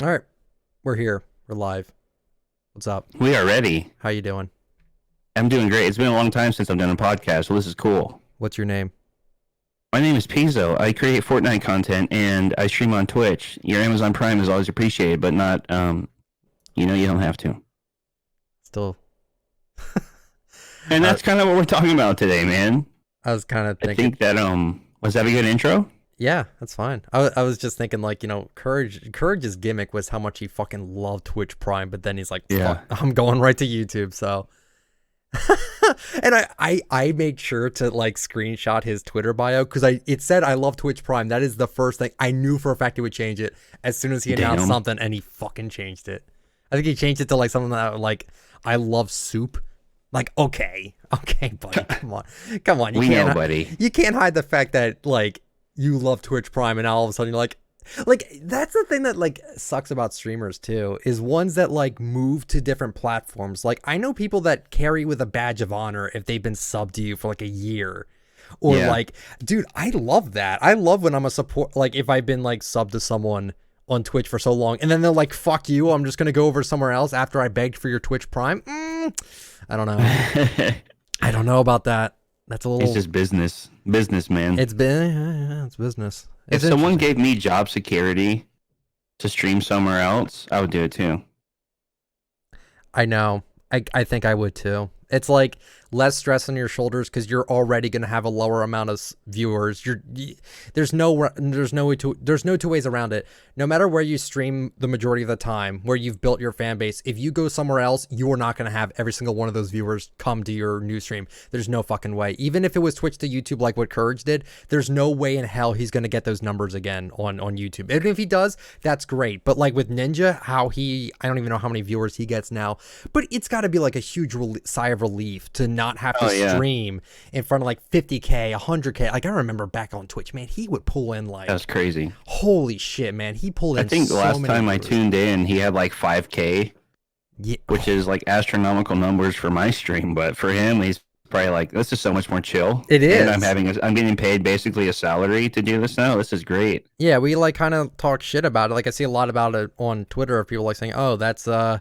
All right, we're here. We're live. What's up? We are ready. How you doing? I'm doing great. It's been a long time since I've done a podcast, so this is cool. What's your name? My name is PIZO. I create Fortnite content and I stream on Twitch. Your Amazon Prime is always appreciated, but not, you don't have to. Still. And that's kind of what we're talking about today, man. I was kind of thinking. I think that, was that a good intro? Yeah, that's fine. I was just thinking, like, Courage's gimmick was how much he fucking loved Twitch Prime, but then he's like, fuck, I'm going right to YouTube, so. And I made sure to like screenshot his Twitter bio because it said I love Twitch Prime. That is the first thing I knew for a fact he would change it as soon as he announced something, and he fucking changed it. I think he changed it to like something that like I love soup. Like, okay, buddy, come on. We know, buddy. You can't hide the fact that like you love Twitch Prime, and now all of a sudden you're like that's the thing that like sucks about streamers too, is ones that like move to different platforms. Like I know people that carry with a badge of honor if they've been subbed to you for like a year, or like, dude, I love that. I love when I'm a support, like if I've been like subbed to someone on Twitch for so long and then they're like, fuck you, I'm just gonna go over somewhere else after I begged for your Twitch Prime. I don't know. I don't know about that. That's a little. It's just business, man. It's business. If someone gave me job security to stream somewhere else, I would do it too. I know. I think I would too. It's like less stress on your shoulders because you're already going to have a lower amount of viewers. There's no two ways around it. No matter where you stream the majority of the time, where you've built your fan base, if you go somewhere else, you're not going to have every single one of those viewers come to your new stream. There's no fucking way. Even if it was Twitch to YouTube like what Courage did, there's no way in hell he's going to get those numbers again on YouTube. And if he does, that's great. But like with Ninja, I don't even know how many viewers he gets now, but it's got to be like a huge sigh of relief to not have to stream in front of like 50K, 100K. Like I remember back on Twitch, man, he would pull in like, that's crazy. Holy shit, man. He pulled in. I think the last time I tuned in, he had like 5K, which is like astronomical numbers for my stream. But for him, he's probably like, this is so much more chill. It is. And I'm getting paid basically a salary to do this now. This is great. Yeah, we like kind of talk shit about it. Like I see a lot about it on Twitter of people like saying, oh, that's I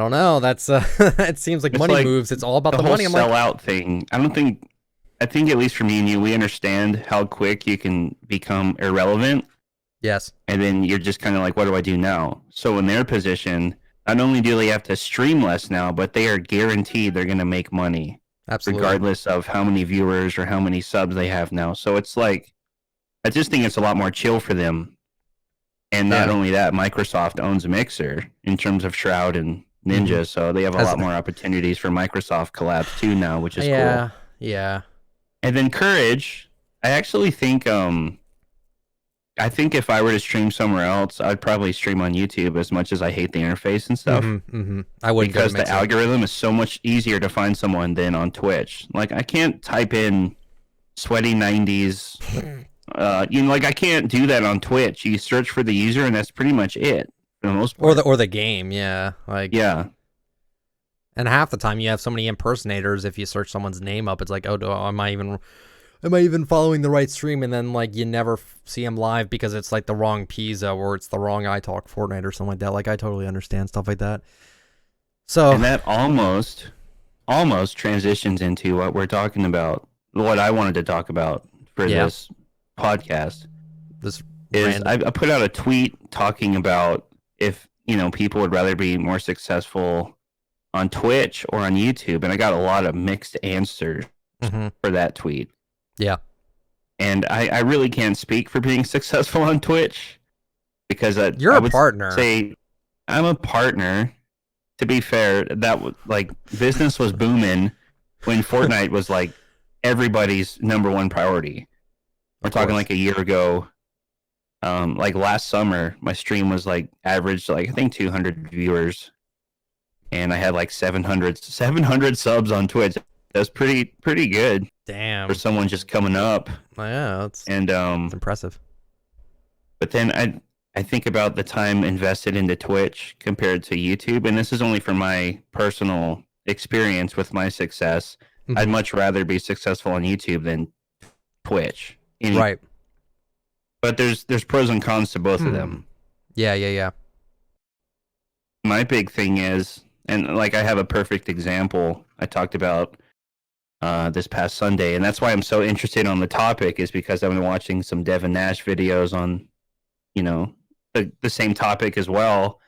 don't know. That's it seems like money moves. It's all about the money. I'm like, sellout thing. I think at least for me and you, we understand how quick you can become irrelevant. Yes. And then you're just kind of like, what do I do now? So in their position, not only do they have to stream less now, but they are guaranteed they're going to make money. Absolutely. Regardless of how many viewers or how many subs they have now. So it's like, I just think it's a lot more chill for them. And not only that, Microsoft owns Mixer in terms of Shroud and Ninja, so they have a lot more opportunities for Microsoft collabs too now, which is cool. Yeah. And then Courage, I actually think if I were to stream somewhere else, I'd probably stream on YouTube as much as I hate the interface and stuff. I wouldn't, because the algorithm is so much easier to find someone than on Twitch. Like I can't type in sweaty 90s. Like I can't do that on Twitch. You search for the user and that's pretty much it. For the most part. Or the game, yeah. And half the time you have so many impersonators. If you search someone's name up, it's like, oh, am I even following the right stream? And then like you never see him live because it's like the wrong PIZO or it's the wrong I Talk Fortnite or something like that. Like I totally understand stuff like that. So and that almost transitions into what we're talking about. What I wanted to talk about for this podcast. I put out a tweet talking about if people would rather be more successful on Twitch or on YouTube, and I got a lot of mixed answers for that tweet. Yeah, and I really can't speak for being successful on Twitch because you're a partner. Say I'm a partner. To be fair, that was like business was booming when Fortnite was like everybody's number one priority. We're talking like a year ago. Like last summer, my stream was like averaged like I think 200 viewers, and I had like 700 subs on Twitch. That's pretty good. Damn. For someone just coming up. Oh, yeah, that's impressive. But then I think about the time invested into Twitch compared to YouTube, and this is only from my personal experience with my success. I'd much rather be successful on YouTube than Twitch. Right. But there's pros and cons to both of them. Yeah. my big thing is, and like I have a perfect example I talked about this past Sunday, and that's why I'm so interested on the topic, is because I've been watching some Devin Nash videos on, you know, the same topic as well.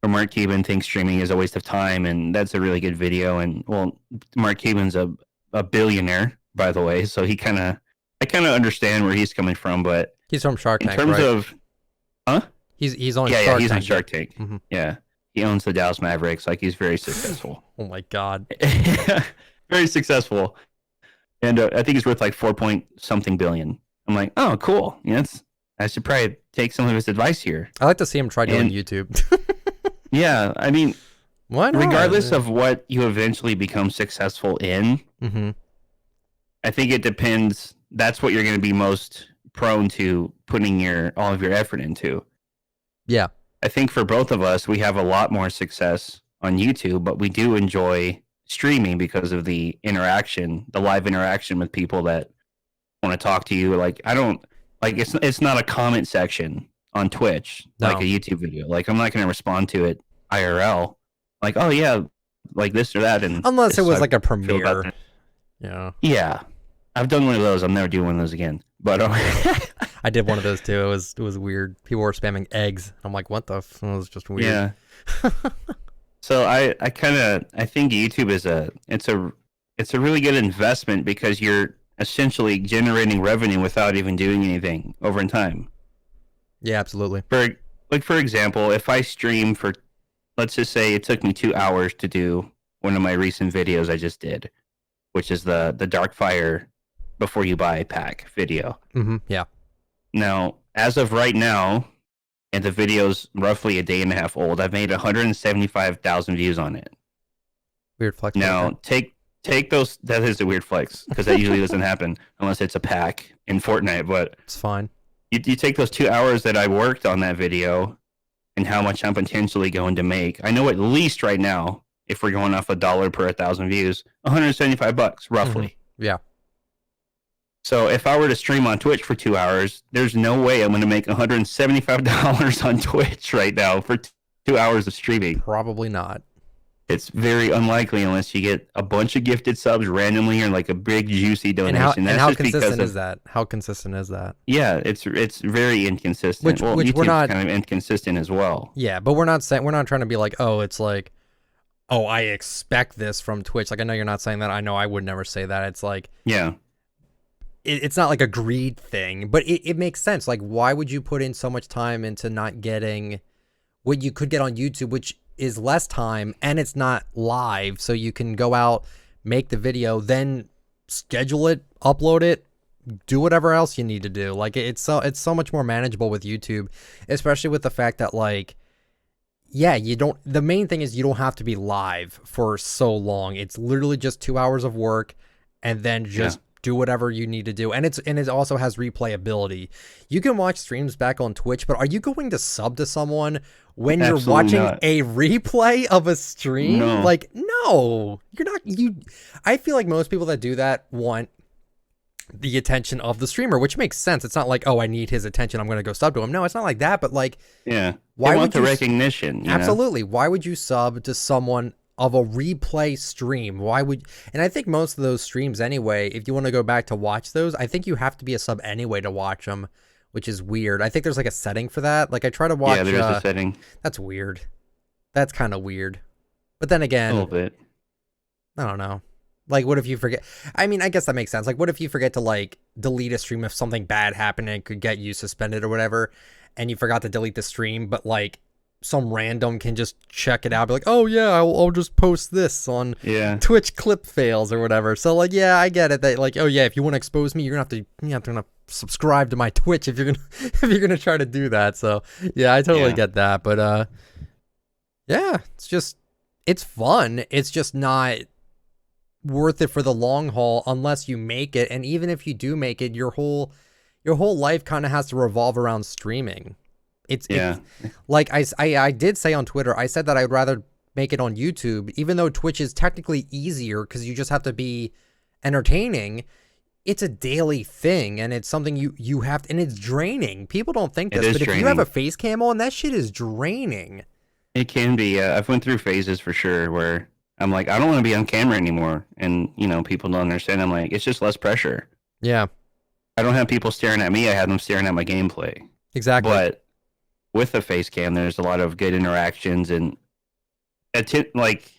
Where Mark Cuban thinks streaming is a waste of time, and that's a really good video. And well, Mark Cuban's a billionaire, by the way, so I kind of understand where he's coming from. But He's from Shark in Tank, terms right? of, huh? He's on Yeah, Shark he's Tank. on Shark Tank. Mm-hmm. Yeah, he owns the Dallas Mavericks. Like, he's very successful. Oh my God. Very successful, and I think he's worth like 4 point something billion. I'm like, oh, cool. Yeah, I should probably take some of his advice here. I like to see him try doing YouTube. Yeah, I mean, Why not? regardless of what you eventually become successful in, Mm-hmm. I think it depends. That's what you're going to be most prone to putting all of your effort into. Yeah. I think for both of us, we have a lot more success on YouTube, but we do enjoy streaming because of the interaction, the live interaction with people that want to talk to you. Like, I don't like it's not a comment section on Twitch like No. a YouTube video. Like, I'm not going to respond to it IRL. Like, oh yeah, like this or that, and Unless it was I like a feel about premiere. that. Yeah. Yeah, I've done one of those. I'm never doing one of those again. But I did one of those too. It was weird. People were spamming eggs. I'm like, what the It was just weird. yeah. So I think YouTube is it's a really good investment because you're essentially generating revenue without even doing anything over in time. Yeah, absolutely. For example, if I stream for, let's just say it took me 2 hours to do one of my recent videos I just did, which is the Darkfire before you buy pack video. Mm-hmm. Yeah. Now, as of right now, and the video's roughly a day and a half old, I've made 175,000 views on it. Weird flex. Now, take those. That is a weird flex because that usually doesn't happen unless it's a pack in Fortnite. But It's fine. you take those 2 hours that I worked on that video and how much I'm potentially going to make. I know at least right now, if we're going off $1 per 1,000 views, $175 roughly. Mm-hmm. Yeah. So if I were to stream on Twitch for 2 hours, there's no way I'm going to make $175 on Twitch right now for 2 hours of streaming. Probably not. It's very unlikely unless you get a bunch of gifted subs randomly or like a big juicy donation. And how consistent is that? How consistent is that? Yeah, it's very inconsistent. Which YouTube's we're not kind of inconsistent as well. Yeah, but we're not trying to be like, oh, it's like, oh, I expect this from Twitch. Like, I know you're not saying that. I know I would never say that. It's like, Yeah. it's not like a greed thing, but it makes sense. Like, why would you put in so much time into not getting what you could get on YouTube, which is less time and it's not live, so you can go out, make the video, then schedule it, upload it, do whatever else you need to do. Like, it's so much more manageable with YouTube, especially with the fact that, like, yeah, the main thing is you don't have to be live for so long. It's literally just 2 hours of work and then just do whatever you need to do. And it also has replayability. You can watch streams back on Twitch, but are you going to sub to someone when Absolutely you're watching not. a replay of a stream? No. Like, no, you're not. I feel like most people that do that want the attention of the streamer, which makes sense. It's not like, oh, I need his attention, I'm going to go sub to him. No, it's not like that. But like, Yeah. why They want would the you recognition. You know? Absolutely. Why would you sub to someone of a replay stream? And I think most of those streams anyway, if you want to go back to watch those, I think you have to be a sub anyway to watch them, which is weird. I think there's like a setting for that. Like, I try to watch. Yeah, there's a setting. That's weird. That's kind of weird. But then A again, little bit. I don't know. Like, what if you forget? I mean, I guess that makes sense. Like, what if you forget to, like, delete a stream if something bad happened and it could get you suspended or whatever, and you forgot to delete the stream, but, like, some random can just check it out, be like, oh, yeah, I'll just post this on Twitch clip fails or whatever. So, like, yeah, I get it. That, like, oh, yeah, if you want to expose me, you're going to have to subscribe to my Twitch if you're going to try to do that. So, yeah, I totally get that. But, yeah, it's fun. It's just not worth it for the long haul unless you make it. And even if you do make it, your whole life kind of has to revolve around streaming. It's like I did say on Twitter, I said that I'd rather make it on YouTube, even though Twitch is technically easier because you just have to be entertaining. It's a daily thing, and it's something you have to, and it's draining. People don't think this, but if you have a face cam on, that shit is draining. It can be. I've went through phases for sure where I'm like, I don't want to be on camera anymore, and people don't understand. I'm like, it's just less pressure. Yeah, I don't have people staring at me. I have them staring at my gameplay. exactly. But with the face cam, there's a lot of good interactions and like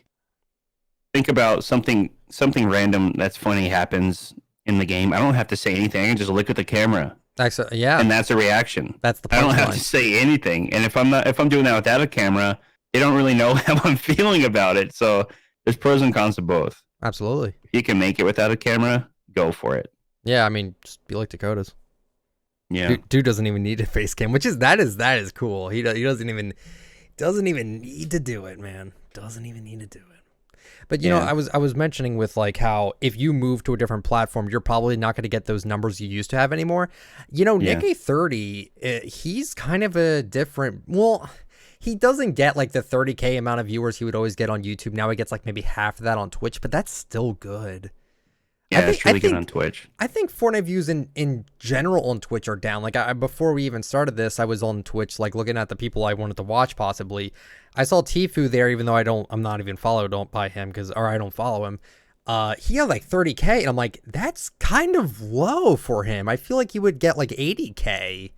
think about something random that's funny happens in the game. I don't have to say anything. I can just look at the camera. Actually, yeah, And that's a reaction. that's the I don't have punchline. to say anything. And if I'm doing that without a camera, they don't really know how I'm feeling about it. So there's pros and cons to both. Absolutely. If you can make it without a camera, go for it. Yeah, I mean, just be like Dakota's. Yeah. Dude doesn't even need a face cam, which is that is cool. He doesn't even need to do it, man. Doesn't even need to do it. But you know, I was mentioning with like how if you move to a different platform, you're probably not going to get those numbers you used to have anymore. You know, Nick A30, he's kind of a different. Well, he doesn't get like the 30K amount of viewers he would always get on YouTube. Now he gets like maybe half of that on Twitch, but that's still good. Yeah, it's really good on Twitch. I think Fortnite views in general on Twitch are down. Like before we even started this, I was on Twitch, like looking at the people I wanted to watch possibly. I saw Tfue there, even though I'm not even followed by him or I don't follow him. He had like 30K, and I'm like, that's kind of low for him. I feel like he would get like 80K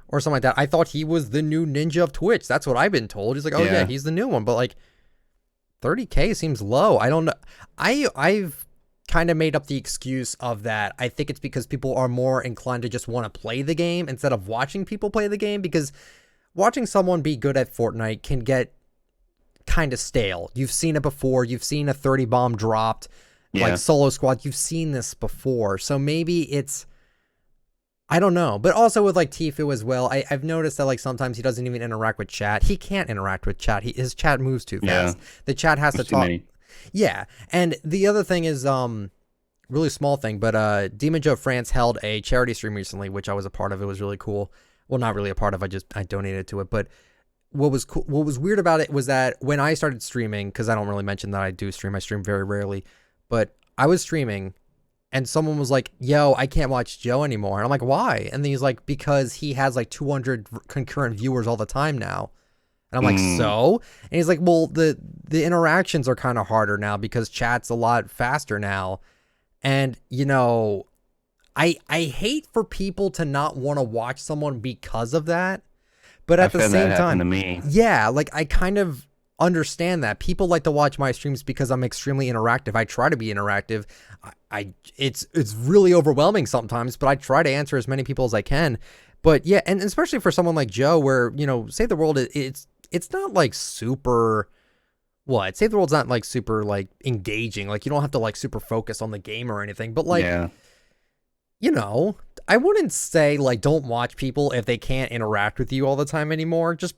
or something like that. I thought he was the new ninja of Twitch. That's what I've been told. He's like, oh yeah, he's the new one, but like 30K seems low. I don't know. I've kind of made up the excuse of that. I think it's because people are more inclined to just want to play the game instead of watching people play the game, because watching someone be good at Fortnite can get kind of stale. You've seen it before. You've seen a 30 bomb dropped, like solo squad. You've seen this before. So maybe it's, I don't know. But also with like Tfue as well, I've noticed that like sometimes he doesn't even interact with chat. He can't interact with chat. His chat moves too fast. The chat has to talk. Yeah, and the other thing is, really small thing, but Demon Joe France held a charity stream recently, which I was a part of. It was really cool. Well, not really a part of. I donated to it. But what was cool, what was weird about it was that when I started streaming, because I don't really mention that I do stream. I stream very rarely, but I was streaming, and someone was like, "Yo, I can't watch Joe anymore," and I'm like, "Why?" And then he's like, "Because he has like 200 concurrent viewers all the time now." And I'm like, so? And he's like, well, the interactions are kind of harder now because chat's a lot faster now. And, you know, I hate for people to not want to watch someone because of that. But at the same time, to me. Yeah, like I kind of understand that. People like to watch my streams because I'm extremely interactive. I try to be interactive. It's really overwhelming sometimes, but I try to answer as many people as I can. But yeah, and especially for someone like Joe, where, you know, Save the World, it's not like super, Save the World's not like super like engaging. Like you don't have to like super focus on the game or anything, but like, you know, I wouldn't say like don't watch people if they can't interact with you all the time anymore. Just,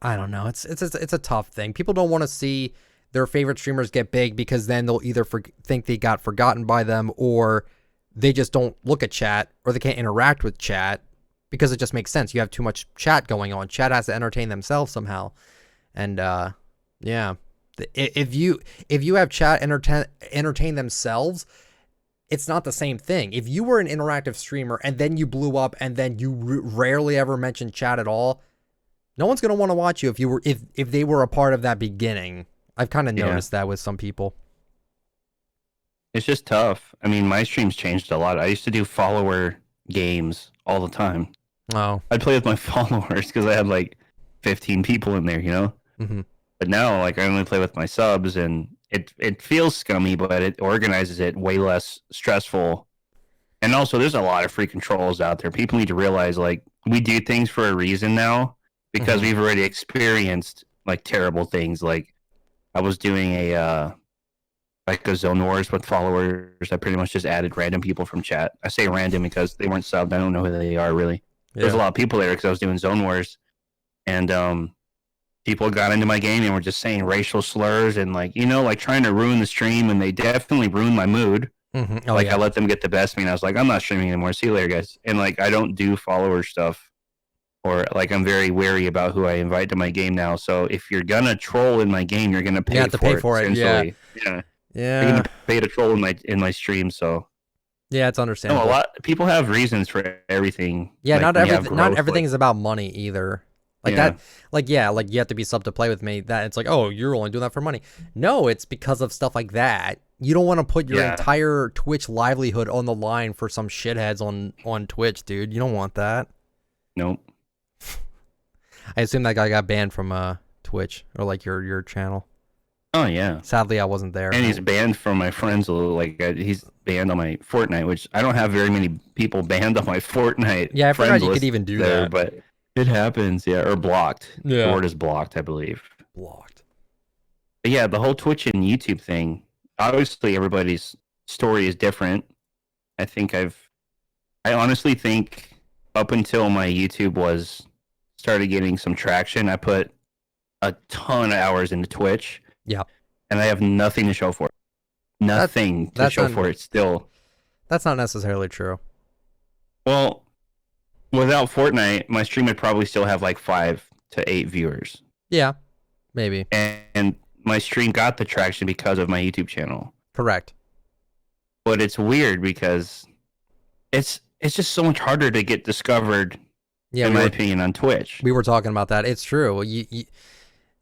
I don't know. It's a tough thing. People don't want to see their favorite streamers get big because then they'll either think they got forgotten by them, or they just don't look at chat, or they can't interact with chat. Because it just makes sense. You have too much chat going on. Chat has to entertain themselves somehow. And yeah, if you have chat entertain themselves, it's not the same thing. If you were an interactive streamer and then you blew up and then you rarely ever mention chat at all, no one's gonna want to watch you if they were a part of that beginning. I've kind of noticed that with some people. It's just tough. I mean, my streams changed a lot. I used to do follower games all the time. Oh, I'd play with my followers because I had like 15 people in there, you know? Mm-hmm. But now, like, I only play with my subs, and it feels scummy, but it organizes it way less stressful. And also, there's a lot of free controls out there. People need to realize, like, we do things for a reason now because we've already experienced, like, terrible things. Like, I was doing a zone wars with followers. I pretty much just added random people from chat. I say random because they weren't subbed. I don't know who they are, really. There's a lot of people there because I was doing zone wars. And people got into my game and were just saying racial slurs and, like, you know, like trying to ruin the stream, and they definitely ruined my mood. Mm-hmm. I let them get the best of me, and I was like, I'm not streaming anymore. See you later, guys. And, like, I don't do follower stuff, or, like, I'm very wary about who I invite to my game now. So if you're gonna troll in my game, you're gonna pay for it. Yeah. You're gonna pay to troll in my stream. So yeah, it's understandable. No, people have reasons for everything. Yeah, like, not everything is about money either. Like Yeah. that, like, yeah, like you have to be sub to play with me. That it's like, oh, you're only doing that for money. No, it's because of stuff like that. You don't want to put your Yeah. entire Twitch livelihood on the line for some shitheads on Twitch, dude. You don't want that. Nope. I assume that guy got banned from Twitch or like your channel. Oh yeah. Sadly, I wasn't there. And he's banned from my friends. Like he's banned on my Fortnite, which I don't have very many people banned on my Fortnite. Yeah, I forgot friends you could list even do there, that. but it happens. Yeah, or blocked. Yeah. The word is blocked, I believe. Blocked. But yeah, the whole Twitch and YouTube thing. Obviously, everybody's story is different. I honestly think up until my YouTube started getting some traction, I put a ton of hours into Twitch. Yeah. And I have nothing to show for it. Nothing to show for it still. That's not necessarily true. Well, without Fortnite, my stream would probably still have like 5 to 8 viewers. Yeah, maybe. And my stream got the traction because of my YouTube channel. Correct. But it's weird because it's just so much harder to get discovered, in my opinion, on Twitch. We were talking about that. It's true.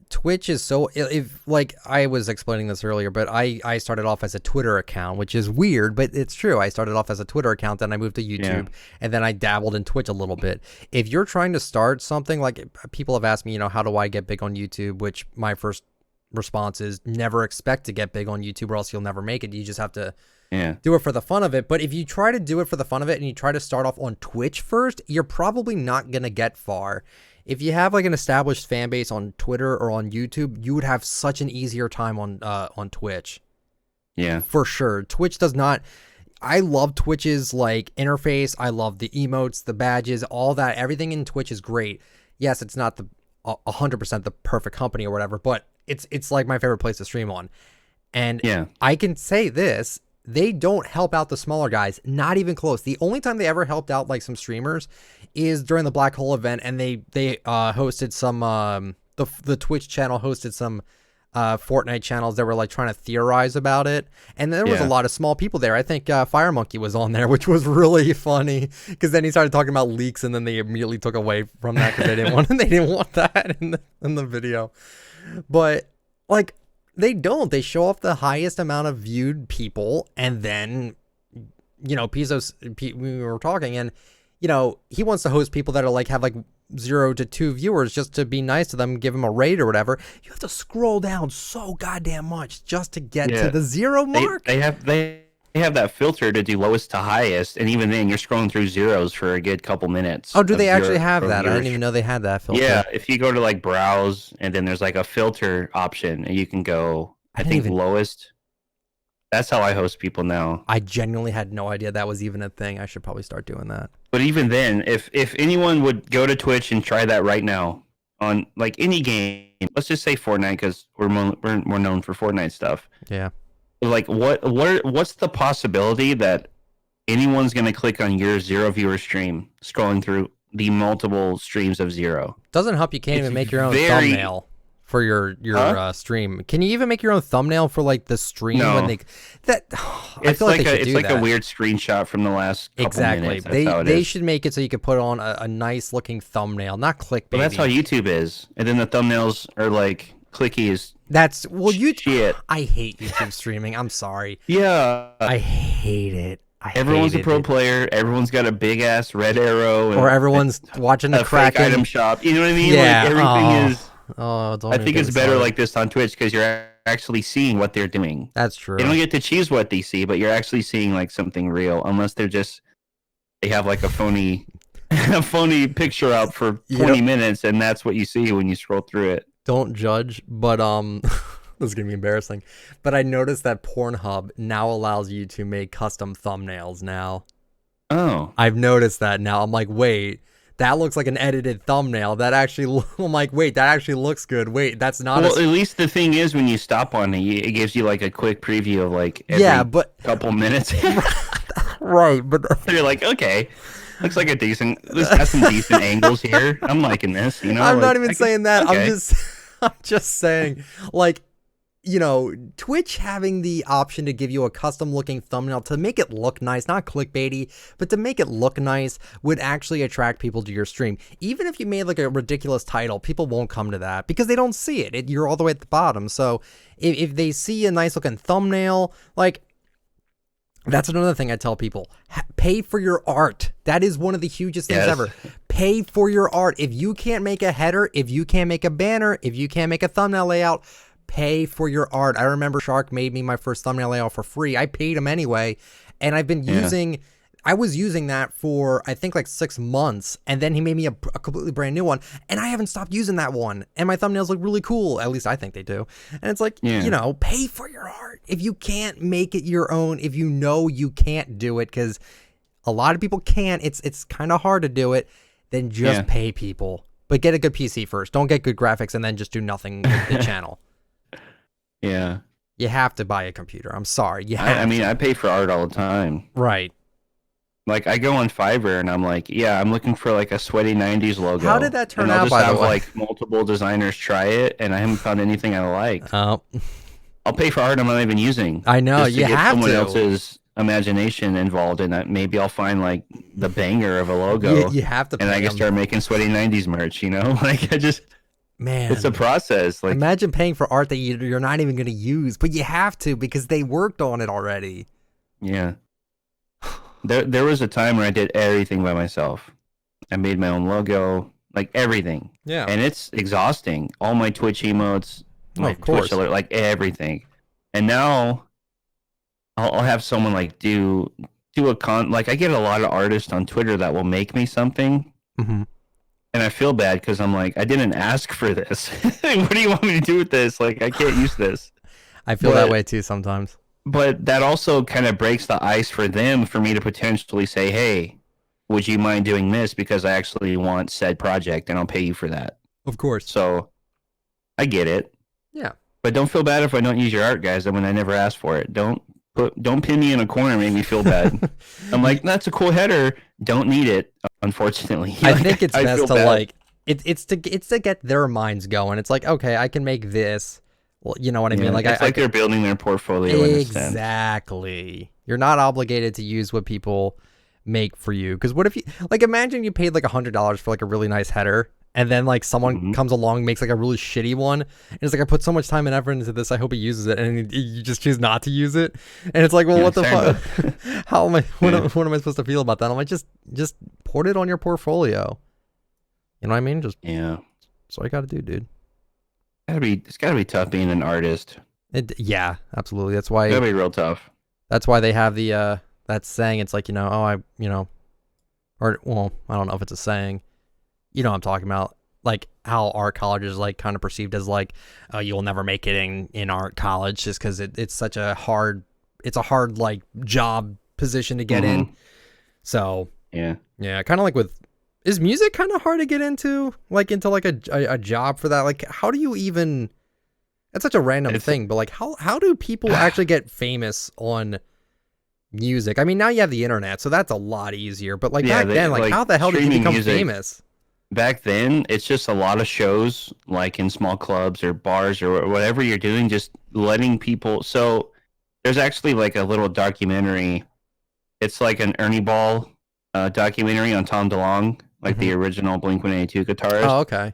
Twitch is so, if like I was explaining this earlier, but I started off as a Twitter account, which is weird, but it's true. I started off as a Twitter account, then I moved to YouTube, and then I dabbled in Twitch a little bit. If you're trying to start something, like people have asked me, how do I get big on YouTube? Which my first response is never expect to get big on YouTube or else you'll never make it. You just have to do it for the fun of it. But if you try to do it for the fun of it and you try to start off on Twitch first, you're probably not going to get far. If you have like an established fan base on Twitter or on YouTube, you would have such an easier time on Twitch. Yeah. For sure. Twitch does not. I love Twitch's like interface. I love the emotes, the badges, all that. Everything in Twitch is great. Yes, it's not the 100% the perfect company or whatever, but it's like my favorite place to stream on. And I can say this, they don't help out the smaller guys, not even close. The only time they ever helped out like some streamers is during the Black Hole event, and they hosted some the Twitch channel hosted some Fortnite channels that were like trying to theorize about it, and there was a lot of small people there. I think Fire Monkey was on there, which was really funny because then he started talking about leaks, and then they immediately took away from that because they didn't want that in the video. But like they show off the highest amount of viewed people, and then PIZO, we were talking, and he wants to host people that are like have like 0 to 2 viewers just to be nice to them, give them a rate or whatever. You have to scroll down so goddamn much just to get to the 0 mark. They have that filter to do lowest to highest, and even then you're scrolling through zeros for a good couple minutes. Oh, do they actually have that? I didn't even know they had that filter. Yeah, if you go to like browse, and then there's like a filter option, and you can go, I think lowest. That's how I host people now. I genuinely had no idea that was even a thing. I should probably start doing that. But even then, if anyone would go to Twitch and try that right now on like any game, let's just say Fortnite because we're more known for Fortnite stuff. Yeah. Like what's the possibility that anyone's going to click on your 0 viewer stream scrolling through the multiple streams of 0? Doesn't help you can't even make your own thumbnail for your stream. Can you even make your own thumbnail for like the stream when they I feel like it's like a weird screenshot from the last couple minutes. They should make it so you could put on a nice looking thumbnail, not clickbait. Well, that's how YouTube is. And then the thumbnails are like clicky as shit. I hate YouTube streaming. I'm sorry. Yeah. I hate it. Everyone's a pro player. Everyone's got a big ass red arrow. Or everyone's watching the Kraken fake item shop. You know what I mean? Yeah. Like everything is. I think it's better like this on Twitch because you're actually seeing what they're doing. That's true. You don't get to choose what they see, but you're actually seeing like something real. Unless they have like a phony picture up for 20 minutes, and that's what you see when you scroll through it. Don't judge, but this is gonna be embarrassing. But I noticed that Pornhub now allows you to make custom thumbnails now. Oh, I've noticed that now. I'm like, wait. That looks like an edited thumbnail. That actually, I'm like, wait, that actually looks good. Wait, that's not. Well, at least the thing is, when you stop on it, it gives you like a quick preview of like every couple minutes. Right, but you're like, okay, looks like this has some decent angles here. I'm liking this. I'm not even saying that. Okay. I'm just saying, like, Twitch having the option to give you a custom looking thumbnail to make it look nice, not clickbaity, but to make it look nice would actually attract people to your stream. Even if you made like a ridiculous title, people won't come to that because they don't see it. You're all the way at the bottom. So if they see a nice looking thumbnail, like, that's another thing I tell people. Pay for your art. That is one of the hugest things ever. Pay for your art. If you can't make a header, if you can't make a banner, if you can't make a thumbnail layout, pay for your art. I remember Shark made me my first thumbnail layout for free. I paid him anyway. And I've been I was using that for, I think, like 6 months. And then he made me a completely brand new one. And I haven't stopped using that one. And my thumbnails look really cool. At least I think they do. And it's like, pay for your art. If you can't make it your own, if you know you can't do it, because a lot of people can't, it's kind of hard to do it, then just pay people. But get a good PC first. Don't get good graphics and then just do nothing with the channel. Yeah. You have to buy a computer. I'm sorry. I pay for art all the time. Right. Like, I go on Fiverr and I'm like, I'm looking for like a sweaty 90s logo. How did that turn out, by the way? I'll just have like multiple designers try it and I haven't found anything I like. Oh. I'll pay for art I'm not even using. I know, just to get someone else's imagination involved in that. Maybe I'll find like the banger of a logo. You have to pay and I can start making sweaty 90s merch, Like, man, it's a process. Like, imagine paying for art that you're not even going to use, but you have to because they worked on it already. Yeah. There was a time where I did everything by myself. I made my own logo, like everything. Yeah. And it's exhausting. All my Twitch emotes, my Twitch alert, like everything. And now I'll have someone like do like, I get a lot of artists on Twitter that will make me something. Mm-hmm. And I feel bad because I'm like, I didn't ask for this. What do you want me to do with this? Like, I can't use this. I feel that way too sometimes. But that also kind of breaks the ice for them, for me to potentially say, hey, would you mind doing this? Because I actually want said project and I'll pay you for that. Of course. So I get it. Yeah. But don't feel bad if I don't use your art, guys. I mean, I never asked for it. Don't pin me in a corner and make me feel bad. I'm like, that's a cool header. Don't need it, unfortunately. I think it's best to like, it's to get their minds going. It's like, okay, I can make this. Well, you know what I mean? Like, it's like they're building their portfolio. Exactly. You're not obligated to use what people make for you. Because what if you, like, imagine you paid like $100 for like a really nice header, and then like someone comes along, makes like a really shitty one, and it's like, I put so much time and effort into this, I hope he uses it, and you just choose not to use it, and it's like, well, what the fuck? How am I? What am I supposed to feel about that? I'm like, just put it on your portfolio. You know what I mean? That's all you got to do, dude. It's gotta be tough being an artist. Yeah, absolutely. That's why it's gotta be real tough. That's why they have the that saying. It's like, or well, I don't know if it's a saying. You know what I'm talking about? Like how art college is like kind of perceived as like, you'll never make it in art college just because it's such a hard like job position to get in. So yeah, kind of like with. Is music kind of hard to get into? Like into like a job for that? Like how do you even? That's such a random thing, but like how do people actually get famous on music? I mean, now you have the internet, so that's a lot easier. But like back then, like how the hell did you become famous? Back then, it's just a lot of shows, like in small clubs or bars or whatever you're doing, just letting people. So there's actually like a little documentary. It's like an Ernie Ball documentary on Tom DeLonge. Like the original Blink-182 guitarist. Oh, okay.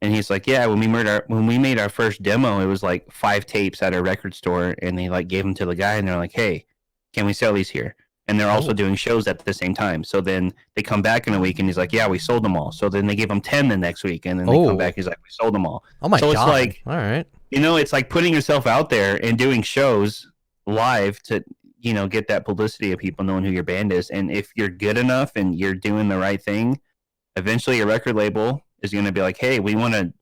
And he's like, yeah, when we made our first demo, it was like 5 tapes at a record store, and they like gave them to the guy, and they're like, hey, can we sell these here? And they're also doing shows at the same time. So then they come back in a week, and he's like, yeah, we sold them all. So then they give him 10 the next week, and then they come back, he's like, we sold them all. Oh my God. So it's like, all right, it's like putting yourself out there and doing shows live to get that publicity of people knowing who your band is. And if you're good enough and you're doing the right thing, eventually your record label is going to be like, hey, we want to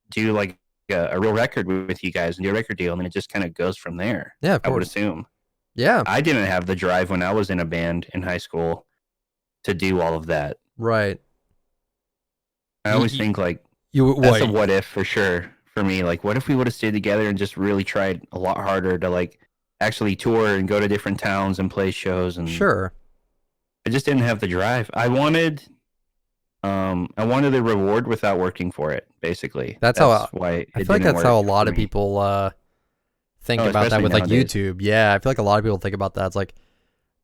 do like a real record with you guys and do a record deal. And it just kind of goes from there. Yeah, I would assume. Yeah. I didn't have the drive when I was in a band in high school to do all of that. Right. I always think like that's a what if for sure for me. Like, what if we would have stayed together and just really tried a lot harder to like actually tour and go to different towns and play shows? And sure. I just didn't have the drive. I wanted the reward without working for it, basically. That's why I feel like that's how a lot of people think about that especially with like nowadays. YouTube. Yeah, I feel like a lot of people think about that. It's like,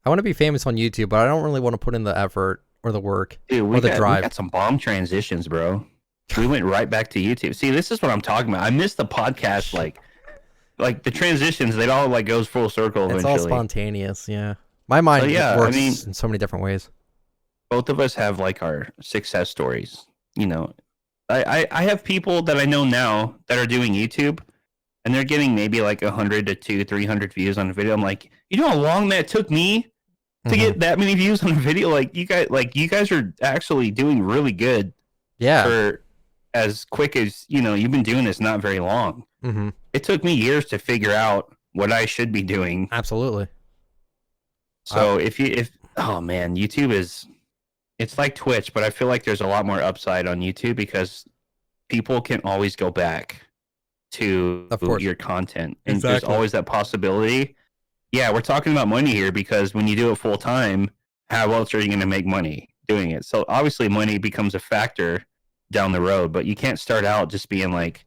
I want to be famous on YouTube, but I don't really want to put in the effort or the work Dude, or we the got drive. some bomb transitions, bro. We went right back to YouTube. See, this is what I'm talking about. I missed the podcast, like the transitions. It all like goes full circle It's all eventually. spontaneous. Yeah, my mind yeah, works I mean, in so many different ways. both of us have like our success stories. You know, I have people that I know now that are doing YouTube, and they're getting maybe like 100 to 300 views on a video. I'm like, you know how long that took me to get that many views on a video? Like you guys are actually doing really good. Yeah. For as quick as you've been doing this not very long. Mm-hmm. It took me years to figure out what I should be doing. Absolutely. So oh man, YouTube it's like Twitch, but I feel like there's a lot more upside on YouTube because people can always go back to your content, and there's always that possibility. Yeah, we're talking about money here because when you do it full time, how else are you going to make money doing it? So obviously money becomes a factor down the road, but you can't start out just being like,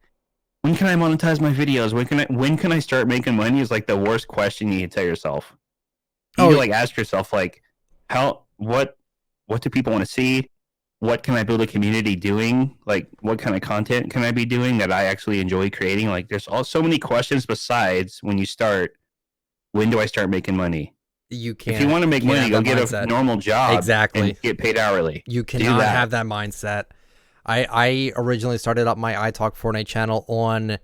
when can I monetize my videos? When can I start making money? Is like the worst question you can tell yourself. You need to like ask yourself like, what do people want to see? What can I build a community doing? Like, what kind of content can I be doing that I actually enjoy creating? Like, there's so many questions besides when you start. When do I start making money? You can't. If you want to make money, go get a normal job. Exactly. And get paid hourly. You cannot have that mindset. I originally started up my iTalk Fortnite channel on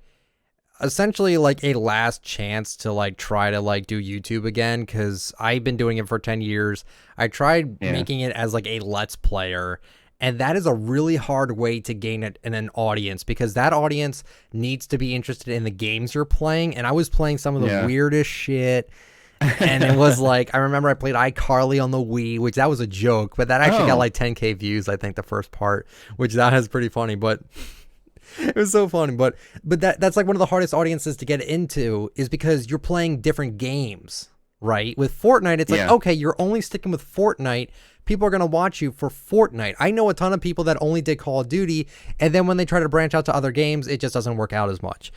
essentially like a last chance to like try to like do YouTube again, because I've been doing it for 10 years. I tried making it as like a Let's Player, and that is a really hard way to gain it in an audience, because that audience needs to be interested in the games you're playing. And I was playing some of the weirdest shit. And it was like, I remember I played iCarly on the Wii, which that was a joke, but that actually got like 10K views, I think, the first part, which that is pretty funny, but it was so funny. But that's like one of the hardest audiences to get into, is because you're playing different games, right? With Fortnite, it's like, okay, you're only sticking with Fortnite. People are going to watch you for Fortnite. I know a ton of people that only did Call of Duty, and then when they try to branch out to other games, it just doesn't work out as much.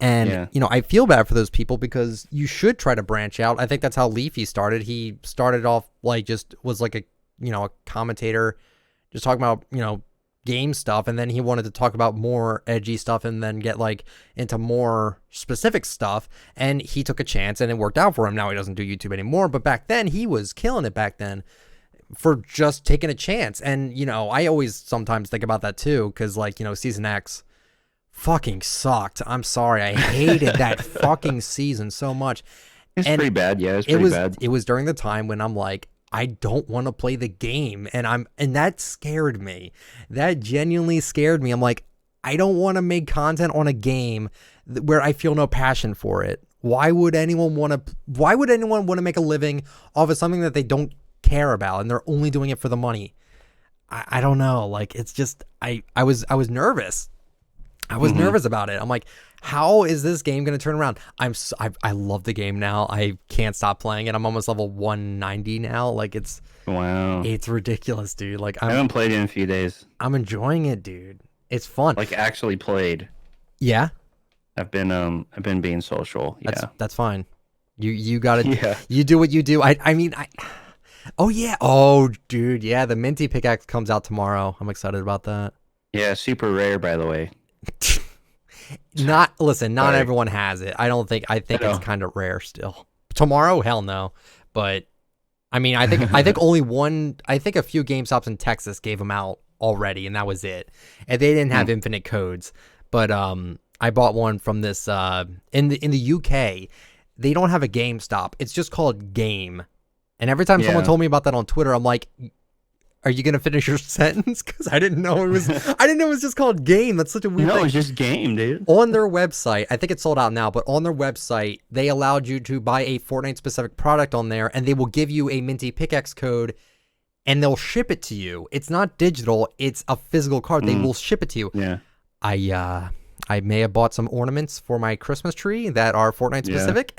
And, I feel bad for those people, because you should try to branch out. I think that's how Leafy started. He started off like just was like a commentator, just talking about, game stuff. And then he wanted to talk about more edgy stuff and then get like into more specific stuff. And he took a chance and it worked out for him. Now he doesn't do YouTube anymore. But back then he was killing it back then for just taking a chance. And, I always sometimes think about that too, because like, Season X fucking sucked. I'm sorry. I hated that fucking season so much. It's pretty bad. Yeah, it's pretty bad. It was during the time when I'm like, I don't want to play the game. And that scared me. That genuinely scared me. I'm like, I don't want to make content on a game where I feel no passion for it. Why would anyone want to make a living off of something that they don't care about and they're only doing it for the money? I don't know. Like, it's just, I was nervous. I was nervous about it. I'm like, how is this game going to turn around? I love the game now. I can't stop playing it. I'm almost level 190 now. Like, it's ridiculous, dude. Like, I haven't played it in a few days. I'm enjoying it, dude. It's fun. Like, actually played. Yeah. I've been being social. That's fine. You got it. You do what you do. Oh yeah. Oh, dude. Yeah. The Minty Pickaxe comes out tomorrow. I'm excited about that. Yeah. Super rare, by the way. Not everyone has it. I think it's kind of rare still. Tomorrow, hell no. But I mean, I think only one. I think a few GameStops in Texas gave them out already, and that was it. And they didn't have infinite codes. But I bought one from this in the UK. They don't have a GameStop. It's just called Game. And every time someone told me about that on Twitter, I'm like, are you gonna finish your sentence? Because I didn't know it was. I didn't know it was just called Game. That's such a weird thing. No, it's just Game, dude. On their website, I think it's sold out now, but on their website, they allowed you to buy a Fortnite specific product on there, and they will give you a Minty Pickaxe code, and they'll ship it to you. It's not digital; it's a physical card. They will ship it to you. Yeah. I may have bought some ornaments for my Christmas tree that are Fortnite specific.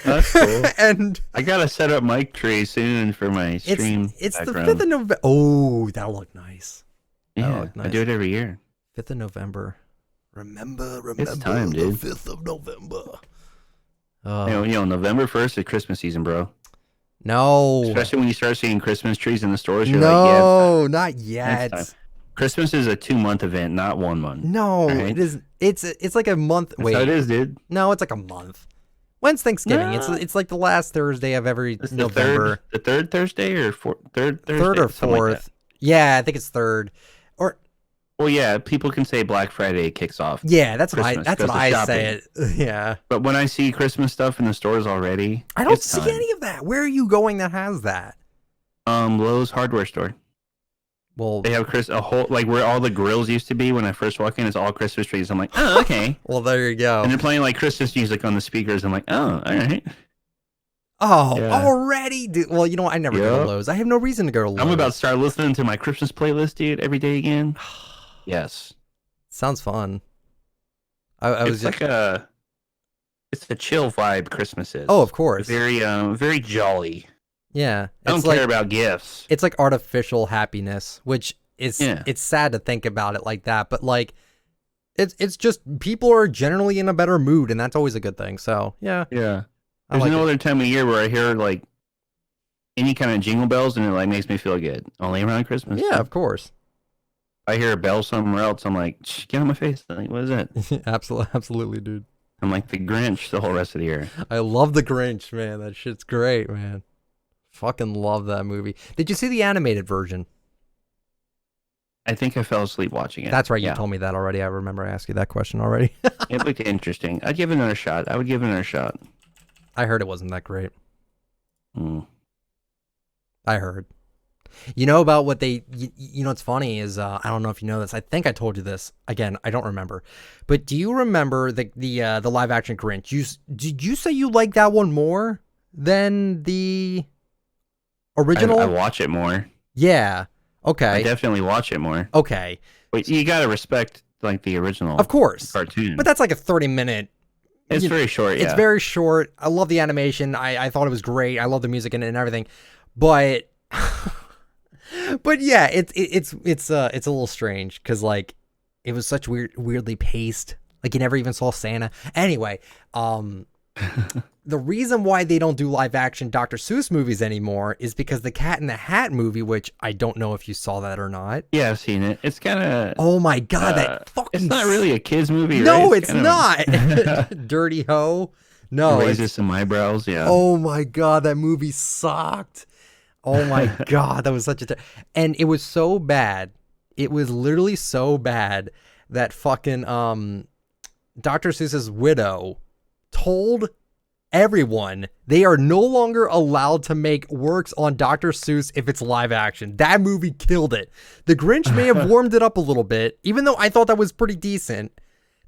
That's cool. And I gotta set up my tree soon for my stream. It's the 5th of November. Oh, that'll look nice. Yeah, nice. I do it every year. 5th of November. Remember it's time, the dude. 5th of November. November 1st is Christmas season, bro. No. Especially when you start seeing Christmas trees in the stores, you're No, not it's yet. time. Christmas is a 2-month event, not 1 month. No, right? it is. It's like a month. That's Wait, how it is, dude. no, it's like a month. When's Thanksgiving? No. It's like the last Thursday of every It's November. the third Thursday or third Thursday? Third or Something like fourth. that. Yeah, I think it's third. Or Well, yeah, people can say Black Friday kicks off. yeah, that's what Christmas, I 'cause of say it. Yeah. But when I see Christmas stuff in the stores already, I don't it's see time. any of that. Where are you going that has that? Lowe's hardware store. Well, They have a whole like where all the grills used to be when I first walk in. It's all Christmas trees. I'm like, oh, okay. well, there you go. And they're playing like Christmas music on the speakers. I'm like, oh, all right. Oh, Yeah. already? Dude, well, you know what? I never go to Yep. Lowe's. I have no reason to go to Lowe's. I'm about to start listening to my Christmas playlist, dude, every day again. Yes. Sounds fun. I was It's just... it's a chill vibe. Christmas is. Oh, of course. Very jolly. Yeah. I don't care about gifts. It's like artificial happiness, which is it's sad to think about it like that, but like it's just people are generally in a better mood, and that's always a good thing. So yeah. Yeah. I There's like no it. other time of year where I hear like any kind of jingle bells and it like makes me feel good. Only around Christmas. Yeah, of course. I hear a bell somewhere else. I'm like, shh, get out of my face. I'm like, what is that? Absolutely, dude. I'm like the Grinch the whole rest of the year. I love the Grinch, man. That shit's great, man. Fucking love that movie. Did you see the animated version? I think I fell asleep watching it. That's right. You Yeah. told me that already. I remember I asked you that question already. It looked interesting. I'd give it another shot. I would give it another shot. I heard it wasn't that great. Mm. I heard. You know about what they, you know, what's funny is, I don't know if you know this. I think I told you this. Again, I don't remember. But do you remember the live action Grinch? Did you say you like that one more than the original? I watch it more. Yeah. Okay. I definitely watch it more. Okay. But you gotta respect like the original. Of course. Cartoon. But that's like a 30-minute. It's very short. Yeah. It's very short. I love the animation. I thought it was great. I love the music and everything. But but yeah, it's a little strange because like it was such weirdly paced. Like you never even saw Santa. Anyway, the reason why they don't do live action Dr. Seuss movies anymore is because the Cat in the Hat movie, which I don't know if you saw that or not. Yeah, I've seen it. It's kind of. Oh my god, that fucking. It's not really a kids movie. No, right? it's not. Dirty Ho. No, raises some eyebrows. Yeah. Oh my god, that movie sucked. Oh my god, that was such a and it was so bad. It was literally so bad that fucking Dr. Seuss's widow told everyone they are no longer allowed to make works on Dr. Seuss if it's live action. That movie killed it. The Grinch may have warmed it up a little bit, even though I thought that was pretty decent.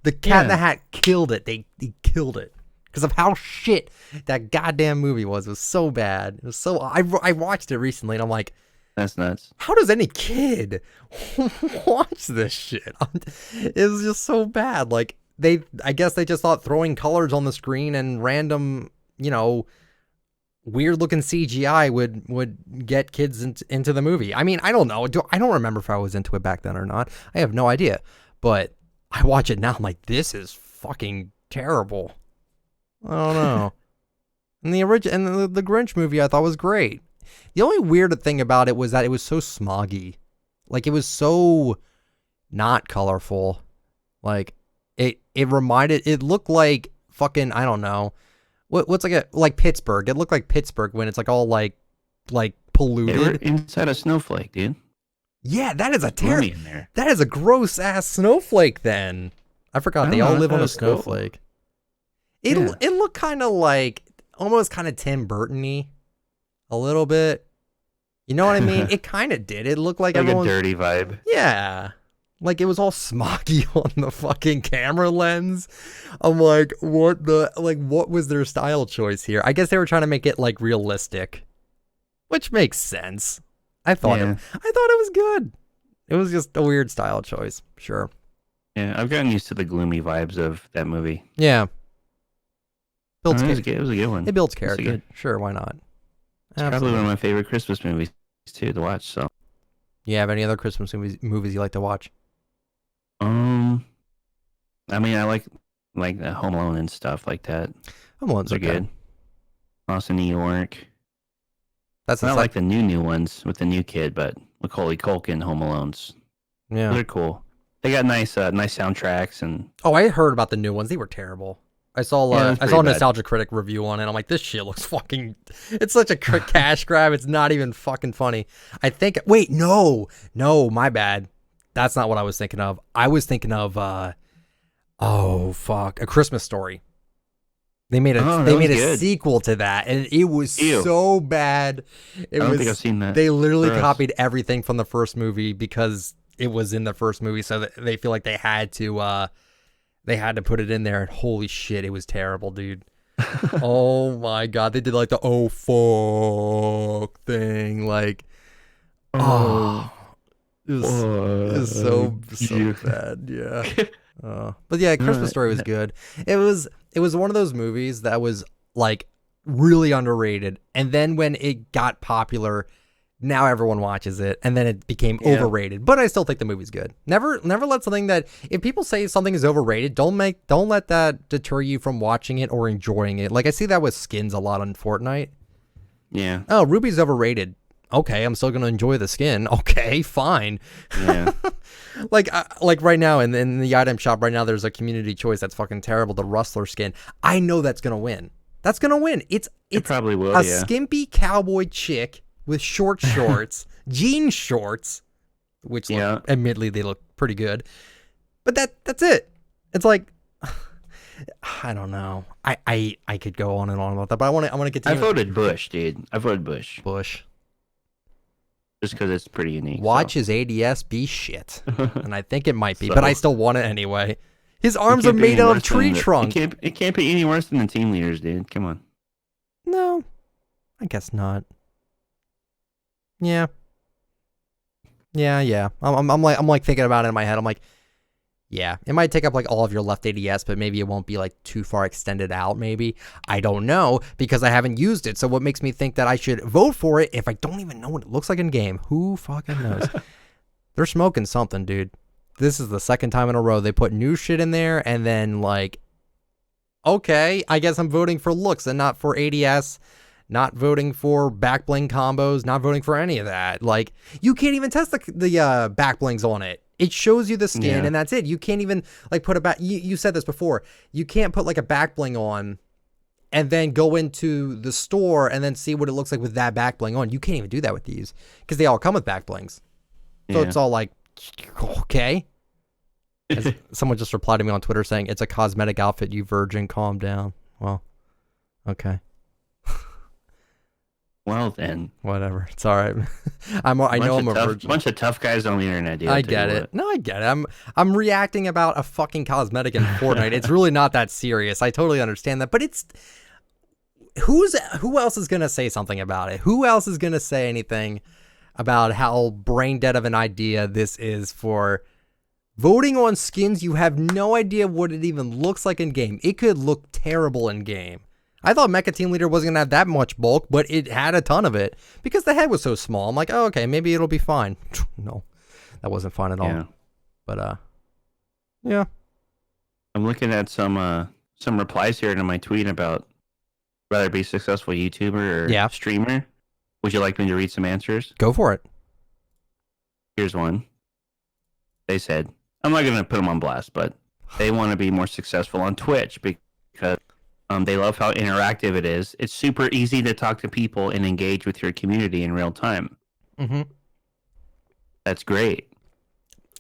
The Cat in the Hat killed it. They killed it. Because of how shit that goddamn movie was. It was so bad. It was so. I watched it recently and I'm like, that's nuts. How does any kid watch this shit? It was just so bad. Like I guess they just thought throwing colors on the screen and random, weird looking CGI would get kids into the movie. I mean, I don't know. I don't remember if I was into it back then or not. I have no idea. But I watch it now. I'm like, this is fucking terrible. I don't know. And the Grinch movie I thought was great. The only weird thing about it was that it was so smoggy. Like it was so not colorful. Like it looked like fucking, I don't know. What's like Pittsburgh. It looked like Pittsburgh when it's like all like polluted. They were inside a snowflake, dude. Yeah, that is that is a gross ass snowflake then. I forgot they all live on a snowflake. It looked kind of like almost kind of Tim Burton-y a little bit. You know what I mean? It kind of did. It looked like a dirty vibe. Yeah. Like it was all smoggy on the fucking camera lens. I'm like, what was their style choice here? I guess they were trying to make it like realistic, which makes sense. I thought it was good. It was just a weird style choice. Sure. Yeah, I've gotten used to the gloomy vibes of that movie. Yeah. It was a good one. It builds character. Sure, why not? It's probably one of my favorite Christmas movies too to watch. So, you have any other Christmas movies you like to watch? I mean, I like the Home Alone and stuff like that. Home Alone's They're okay. good. Lost in New York. That's Not like the new ones with the new kid, but Macaulay Culkin Home Alones. Yeah. They're cool. They got nice soundtracks and. Oh, I heard about the new ones. They were terrible. I saw a Nostalgia Critic review on it. I'm like, this shit looks fucking. It's such a cash grab. It's not even fucking funny. I think. Wait, no, my bad. That's not what I was thinking of. I was thinking of. Oh fuck, A Christmas Story. They made a sequel to that, and it was so bad. I don't think I've seen that. They literally copied everything from the first movie because it was in the first movie, so that they feel like they had to put it in there. And holy shit, it was terrible, dude. Oh my god, they did like the oh fuck thing, like it was so bad, yeah. But yeah, Christmas Story was good. It was one of those movies that was like really underrated, and then when it got popular, now everyone watches it, and then it became overrated. But I still think the movie's good. Never let something that, if people say something is overrated, don't let that deter you from watching it or enjoying it. Like I see that with skins a lot on Fortnite. Yeah. Oh, Ruby's overrated. Okay, I'm still gonna enjoy the skin. Okay, fine. Yeah. like right now in the item shop right now, there's a community choice that's fucking terrible. The Rustler skin. I know that's gonna win. That's gonna win. It probably will. A skimpy cowboy chick with short shorts, jean shorts, which admittedly they look pretty good. But that's it. It's like I don't know. I could go on and on about that, but I want to continue. I voted Bush, dude. I voted Bush. Just because it's pretty unique. Watch his ADS be shit. And I think it might be, but I still want it anyway. His arms are made out of tree trunk. It can't be any worse than the team leaders, dude. Come on. No, I guess not. Yeah. I'm like thinking about it in my head. I'm like, yeah, it might take up like all of your left ADS, but maybe it won't be like too far extended out. Maybe I don't know because I haven't used it. So what makes me think that I should vote for it if I don't even know what it looks like in game? Who fucking knows? They're smoking something, dude. This is the second time in a row they put new shit in there, and then like, okay, I guess I'm voting for looks and not for ADS. Not voting for back bling combos, not voting for any of that. Like, you can't even test the back blings on it. It shows you the skin, and that's it. You can't even, like, put a back... You said this before. You can't put, like, a back bling on and then go into the store and then see what it looks like with that back bling on. You can't even do that with these because they all come with back blings. So it's all like, okay. Someone just replied to me on Twitter saying, it's a cosmetic outfit, you virgin. Calm down. Well, okay. Well then, whatever. It's all right. I know I'm a virgin. Bunch of tough guys on the internet, dude. I get it. No, I get it. I'm reacting about a fucking cosmetic in Fortnite. It's really not that serious. I totally understand that, but it's who else is gonna say something about it? Who else is gonna say anything about how brain dead of an idea this is for voting on skins? You have no idea what it even looks like in game. It could look terrible in game. I thought Mecha Team Leader wasn't going to have that much bulk, but it had a ton of it because the head was so small. I'm like, oh, okay, maybe it'll be fine. No, that wasn't fun at all. But, yeah. I'm looking at some replies here to my tweet about rather be a successful YouTuber or streamer. Would you like me to read some answers? Go for it. Here's one. They said, I'm not going to put them on blast, but they want to be more successful on Twitch because... they love how interactive it is. It's super easy to talk to people and engage with your community in real time. Mm-hmm. That's great.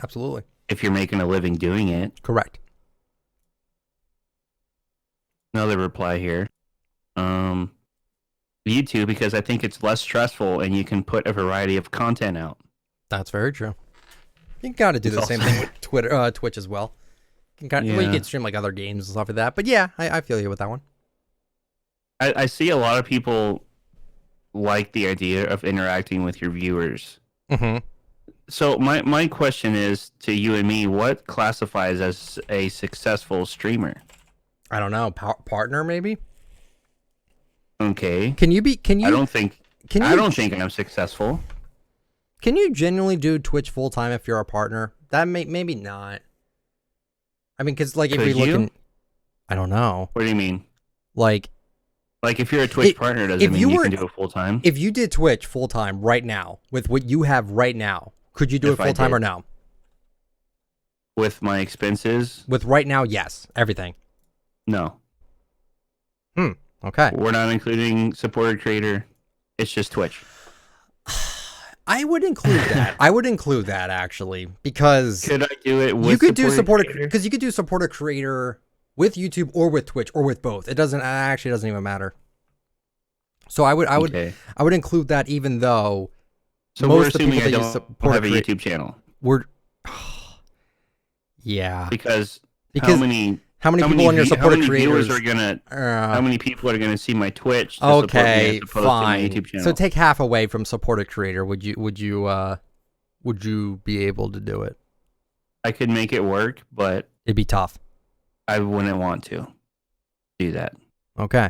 Absolutely. If you're making a living doing it. Correct. Another reply here. YouTube, because I think it's less stressful and you can put a variety of content out. That's very true. You got to do the same thing with Twitch as well. You can stream like other games and stuff like that. But yeah, I feel you with that one. I see a lot of people like the idea of interacting with your viewers. Mm-hmm. So my question is to you and me, what classifies as a successful streamer? I don't know. Partner, maybe? Okay. Can you... I don't think I'm successful. Can you genuinely do Twitch full time if you're a partner? That maybe not. I mean, because like if we look in, I don't know. What do you mean? Like Like if you're a Twitch partner, does it mean you can do it full time? If you did Twitch full time right now with what you have right now, could you do it full time or no? With my expenses? With right now, yes. Everything. No. Okay. We're not including supported creator. It's just Twitch. I would include that. I would include that actually, because could I do it with you could do supported, because you could do supported creator with YouTube or with Twitch or with both. It actually doesn't even matter. So I would include that, even though so most of the people that don't have a YouTube channel. Yeah. Because how many people on your supported creators are gonna? How many people are gonna see my Twitch? To okay, support me as opposed fine. To my YouTube channel? So take half away from supported creator. Would you be able to do it? I could make it work, but it'd be tough. I wouldn't want to do that. Okay.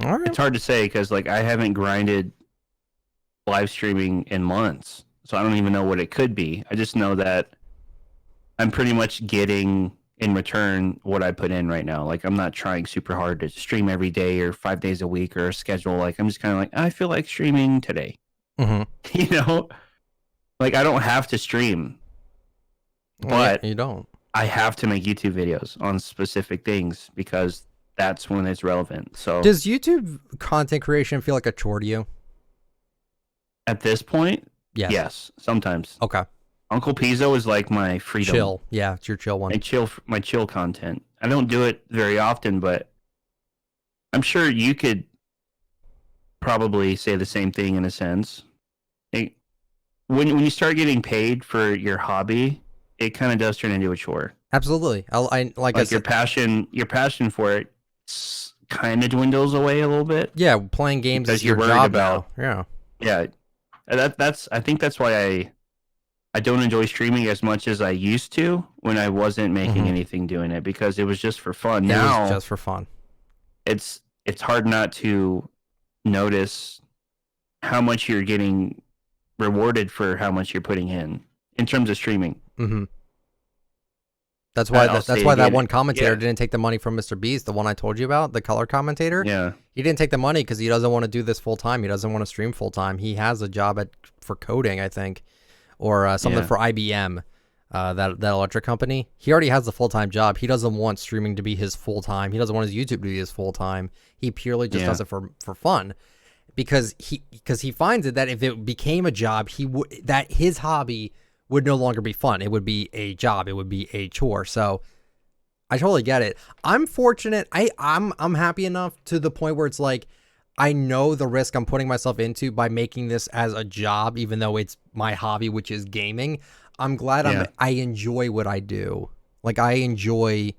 All right. It's hard to say because like I haven't grinded live streaming in months, so I don't even know what it could be. I just know that I'm pretty much getting in return what I put in right now. Like I'm not trying super hard to stream every day or 5 days a week or a schedule. Like I'm just kind of like, I feel like streaming today. You know, like I don't have to stream, but you don't. I have to make YouTube videos on specific things because that's when it's relevant. So does YouTube content creation feel like a chore to you? At this point, yes. Yes, sometimes. Okay. Uncle PIZO is like my freedom. Chill. Yeah, it's your chill one. My chill content. I don't do it very often, but I'm sure you could probably say the same thing in a sense. When you start getting paid for your hobby, it kind of does turn into a chore. Absolutely. Like your passion for it kind of dwindles away a little bit. Yeah, playing games is your job now. Yeah. Yeah. I think that's why I don't enjoy streaming as much as I used to when I wasn't making anything doing it, because it was just for fun. Now, was just for fun. It's hard not to notice how much you're getting rewarded for how much you're putting in terms of streaming. That's why that one commentator didn't take the money from Mr. Beast, the one I told you about, the color commentator. Yeah. He didn't take the money because he doesn't want to do this full time. He doesn't want to stream full time. He has a job for coding, I think, or something for IBM, that electric company. He already has the full time job. He doesn't want streaming to be his full time. He doesn't want his YouTube to be his full time. He purely just does it for fun, because he finds it that if it became a job, that his hobby would no longer be fun. It would be a job. It would be a chore. So I totally get it. I'm fortunate. I'm happy enough to the point where it's like, I know the risk I'm putting myself into by making this as a job, even though it's my hobby, which is gaming. I'm glad I enjoy what I do. Like, I enjoy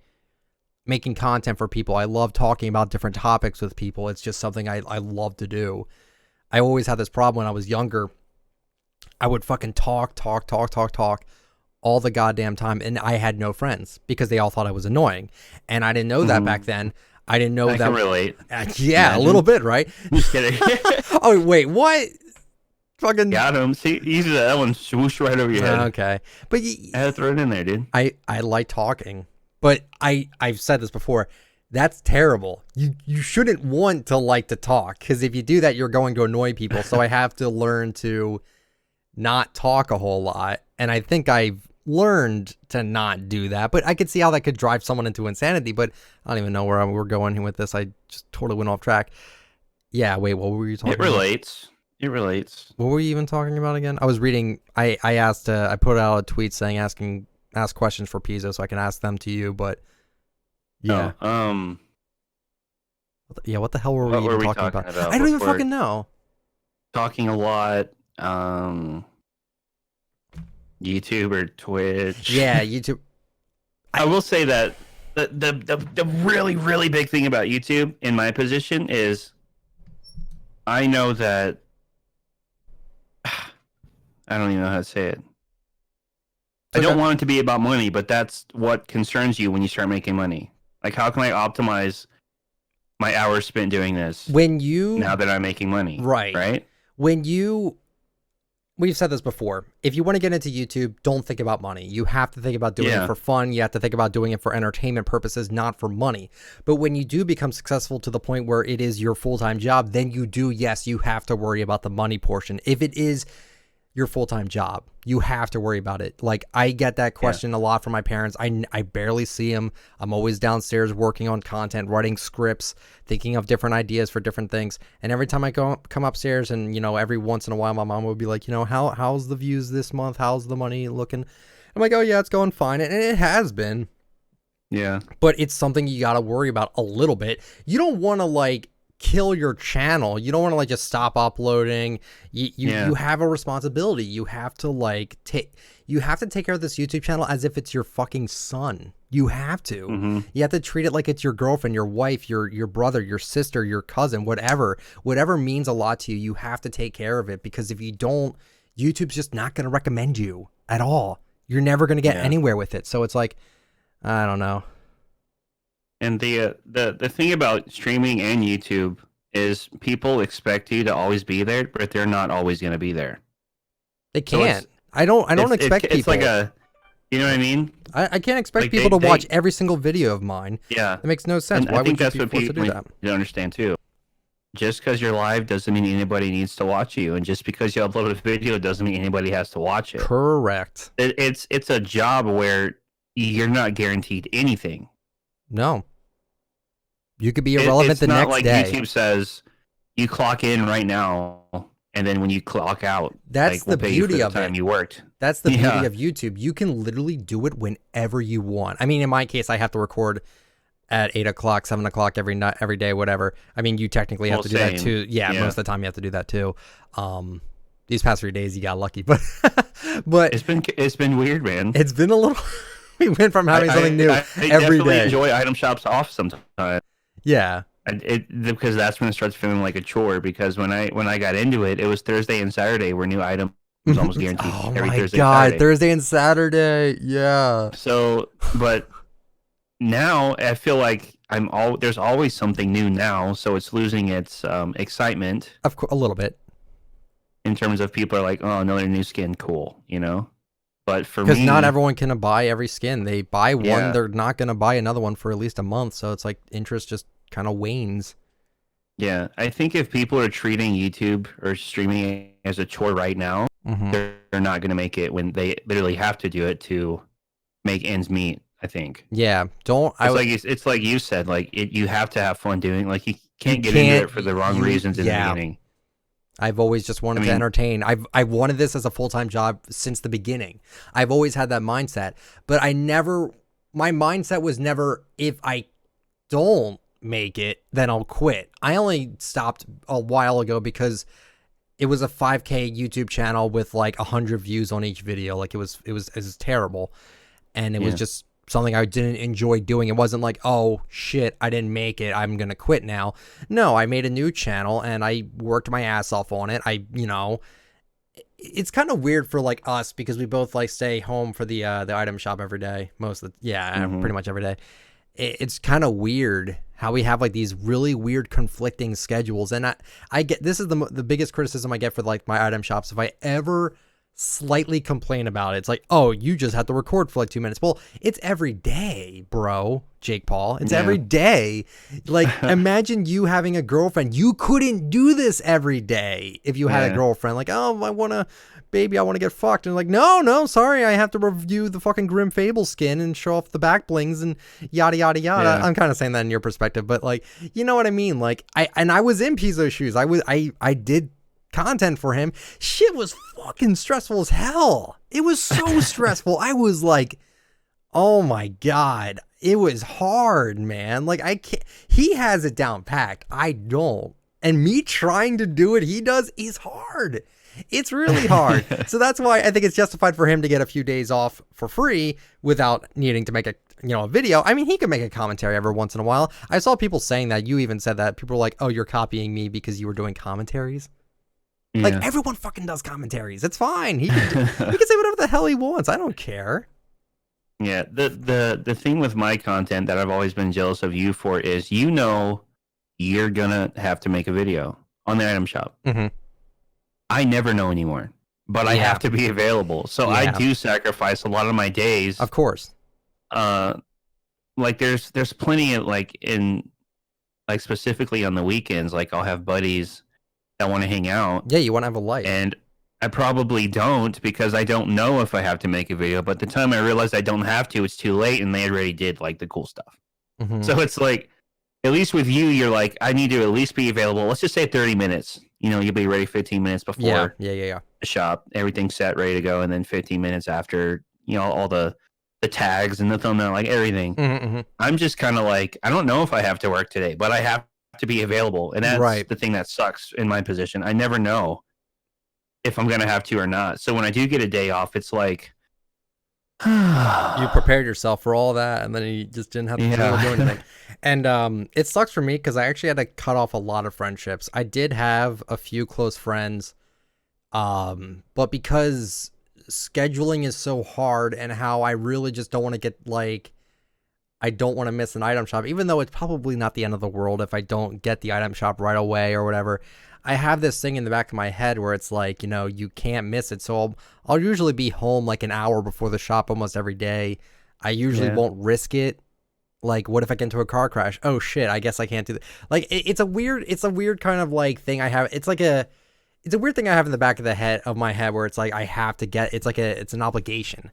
making content for people. I love talking about different topics with people. It's just something I love to do. I always had this problem when I was younger. I would fucking talk all the goddamn time, and I had no friends because they all thought I was annoying. And I didn't know that back then. I didn't know that. I can relate. Yeah, imagine. A little bit, right? Just kidding. Oh, wait, what? Fucking got him. See, easy, that one swooshed right over your head. Okay. But I had to throw it in there, dude. I like talking, but I've said this before. That's terrible. You shouldn't want to like to talk, because if you do that, you're going to annoy people. So I have to learn to not talk a whole lot. And I think I've learned to not do that, but I could see how that could drive someone into insanity. But I don't even know where we're going with this. I just totally went off track. Yeah, wait, what were you talking about? It relates. What were you even talking about again? I was reading, I asked, I put out a tweet saying ask questions for PIZO so I can ask them to you, but yeah. What the hell were we even talking about? I don't even fucking know. Talking a lot. YouTube or Twitch. Yeah, YouTube. I will say that the really, really big thing about YouTube in my position is I know that I don't even know how to say it. I don't want it to be about money, but that's what concerns you when you start making money. Like, how can I optimize my hours spent doing this now that I'm making money? Right. Right? When you we've said this before. If you want to get into YouTube, don't think about money. You have to think about doing it for fun. You have to think about doing it for entertainment purposes, not for money. But when you do become successful to the point where it is your full-time job, then you do, yes, you have to worry about the money portion. If it is your full-time job, you have to worry about it. Like, I get that question a lot from my parents. I barely see them. I'm always downstairs working on content, writing scripts, thinking of different ideas for different things. And every time I come upstairs, and every once in a while my mom would be like, how's the views this month? How's the money looking? I'm like, oh yeah, it's going fine. And it has been. Yeah. But it's something you got to worry about a little bit. You don't want to kill your channel. You don't want to just stop uploading. You have a responsibility. You have to take care of this YouTube channel as if it's your fucking son. You have to. Mm-hmm. You have to treat it like it's your girlfriend, your wife, your brother, your sister, your cousin, whatever means a lot to you. You have to take care of it, because if you don't, YouTube's just not going to recommend you at all. You're never going to get anywhere with it. So it's like, I don't know. And the thing about streaming and YouTube is people expect you to always be there, but they're not always going to be there. They can't. So I don't expect people. It's like you know what I mean? I can't expect people to watch every single video of mine. Yeah. That makes no sense. And Why I think would that's you be what forced to people do that? you don't understand too. Just because you're live doesn't mean anybody needs to watch you, and just because you upload a video doesn't mean anybody has to watch it. Correct. It's a job where you're not guaranteed anything. No. You could be irrelevant the next day. It's not like YouTube says you clock in right now, and then when you clock out, that's the beauty of it. You worked. That's the beauty of YouTube. You can literally do it whenever you want. I mean, in my case, I have to record at 8 o'clock, 7 o'clock every night, every day, whatever. I mean, you technically have to do that too. Yeah, most of the time you have to do that too. These past 3 days you got lucky, but it's been weird, man. It's been a little. We went from having something new every day. I enjoy item shops off sometimes. Yeah. Because that's when it starts feeling like a chore. Because when I got into it, it was Thursday and Saturday where new items was almost guaranteed. Oh every my Thursday God, and Saturday. Thursday and Saturday, yeah. So, but now I feel like there's always something new now, so it's losing its excitement. Of course, a little bit. In terms of people are like, oh, another new skin, cool, But for me, because not everyone can buy every skin. They buy one, they're not going to buy another one for at least a month. So it's like interest just kind of wanes. Yeah, I think if people are treating YouTube or streaming as a chore right now, they're not going to make it when they literally have to do it to make ends meet. I think. Yeah, it's like you said, you have to have fun doing. Like you can't get into it for the wrong reasons in the beginning. I've always just wanted to entertain. I wanted this as a full-time job since the beginning. I've always had that mindset, but my mindset was never, if I don't make it, then I'll quit. I only stopped a while ago because it was a 5K YouTube channel with 100 views on each video. It was terrible. And it was just something I didn't enjoy doing. It wasn't like, oh shit, I didn't make it, I'm gonna quit now. No, I made a new channel and I worked my ass off on it. It's kind of weird for us because we both stay home for the item shop every day. Pretty much every day. It's kind of weird how we have these really weird conflicting schedules. And I get, this is the biggest criticism I get for my item shops. If I ever slightly complain about it, it's oh, you just have to record for 2 minutes. Well, it's every day, bro. Jake Paul, it's every day. Imagine you having a girlfriend. You couldn't do this every day if you had a girlfriend. Oh, I want to get fucked. And no, sorry, I have to review the fucking Grim Fable skin and show off the back blings and yada yada yada. I'm kind of saying that in your perspective, but you know what I mean. I was in PIZO shoes. I did content for him. Shit was fucking stressful as hell. It was so stressful. I was oh my God, it was hard, man. I can't, he has it down packed. I don't. And me trying to do what he does is hard. It's really hard. So that's why I think it's justified for him to get a few days off for free without needing to make a video. I mean, he could make a commentary every once in a while. I saw people saying that. You even said that. People were oh, you're copying me because you were doing commentaries. Yeah. Everyone fucking does commentaries. It's fine. He can say whatever the hell he wants. I don't care. Yeah. The thing with my content that I've always been jealous of you for is you're gonna have to make a video on the item shop. I never know anymore. but I Yeah. have to be available. So I Yeah. do sacrifice a lot of my days. Of course. Like there's plenty of like in like specifically on the weekends, like I'll have buddies that want to hang out. Yeah, you want to have a life. And I probably don't because I don't know if I have to make a video. But the time I realize I don't have to, it's too late, and they already did like the cool stuff. Mhm. So it's like, at least with you, you're like, I need to at least be available. Let's just say 30 minutes. You know, you'll be ready 15 minutes before Yeah. the shop. Everything's set, ready to go, and then 15 minutes after, you know, all the tags and the thumbnail, like everything. Mm-hmm. I'm just kind of like, I don't know if I have to work today, but I have to be available, and that's the thing that sucks in my position. I never know if I'm gonna have to or not. So when I do get a day off, it's like you prepared yourself for all that, and then you just didn't have to do anything. And it sucks for me because I actually had to cut off a lot of friendships. I did have a few close friends, but because scheduling is so hard, and how I really just don't want to get like, I don't want to miss an item shop, even though it's probably not the end of the world if I don't get the item shop right away or whatever. I have this thing in the back of my head where it's like, you know, you can't miss it. So I'll usually be home like an hour before the shop almost every day. I usually won't risk it. Like, what if I get into a car crash? Oh shit, I guess I can't do that. Like, it's a weird kind of like thing I have. It's a weird thing I have in the back of my head where it's like, I have to get, it's an obligation.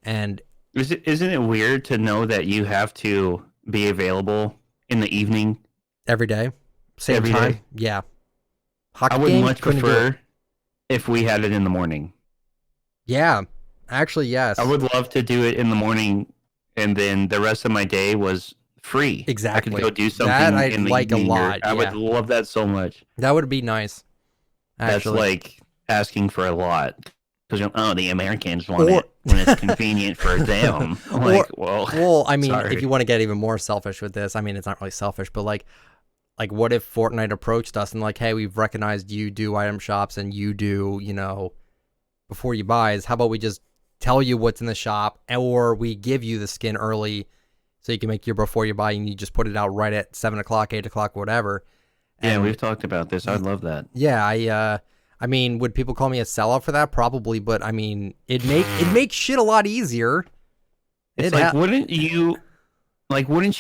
And isn't it weird to know that you have to be available in the evening every day, same every time? day? Yeah. Hockey I would game, much prefer if we had it in the morning. Yeah, actually, yes. I would love to do it in the morning, and then the rest of my day was free. Exactly. I could go do something that I'd in the like evening. a lot. I would love that so much. That would be nice. Actually. That's like asking for a lot. Because, the Americans want it when it's convenient for them. Like, well, I mean, sorry. if you want to get even more selfish with this, I mean, it's not really selfish, but like what if Fortnite approached us and like, hey, we've recognized you do item shops and you do, you know, before you buys, how about we just tell you what's in the shop, or we give you the skin early so you can make your before you buy and you just put it out right at 7 o'clock, 8 o'clock, whatever. And, yeah, we've talked about this. I'd love that. Yeah, I mean, would people call me a sellout for that? Probably, but I mean, it makes shit a lot easier. It's like, wouldn't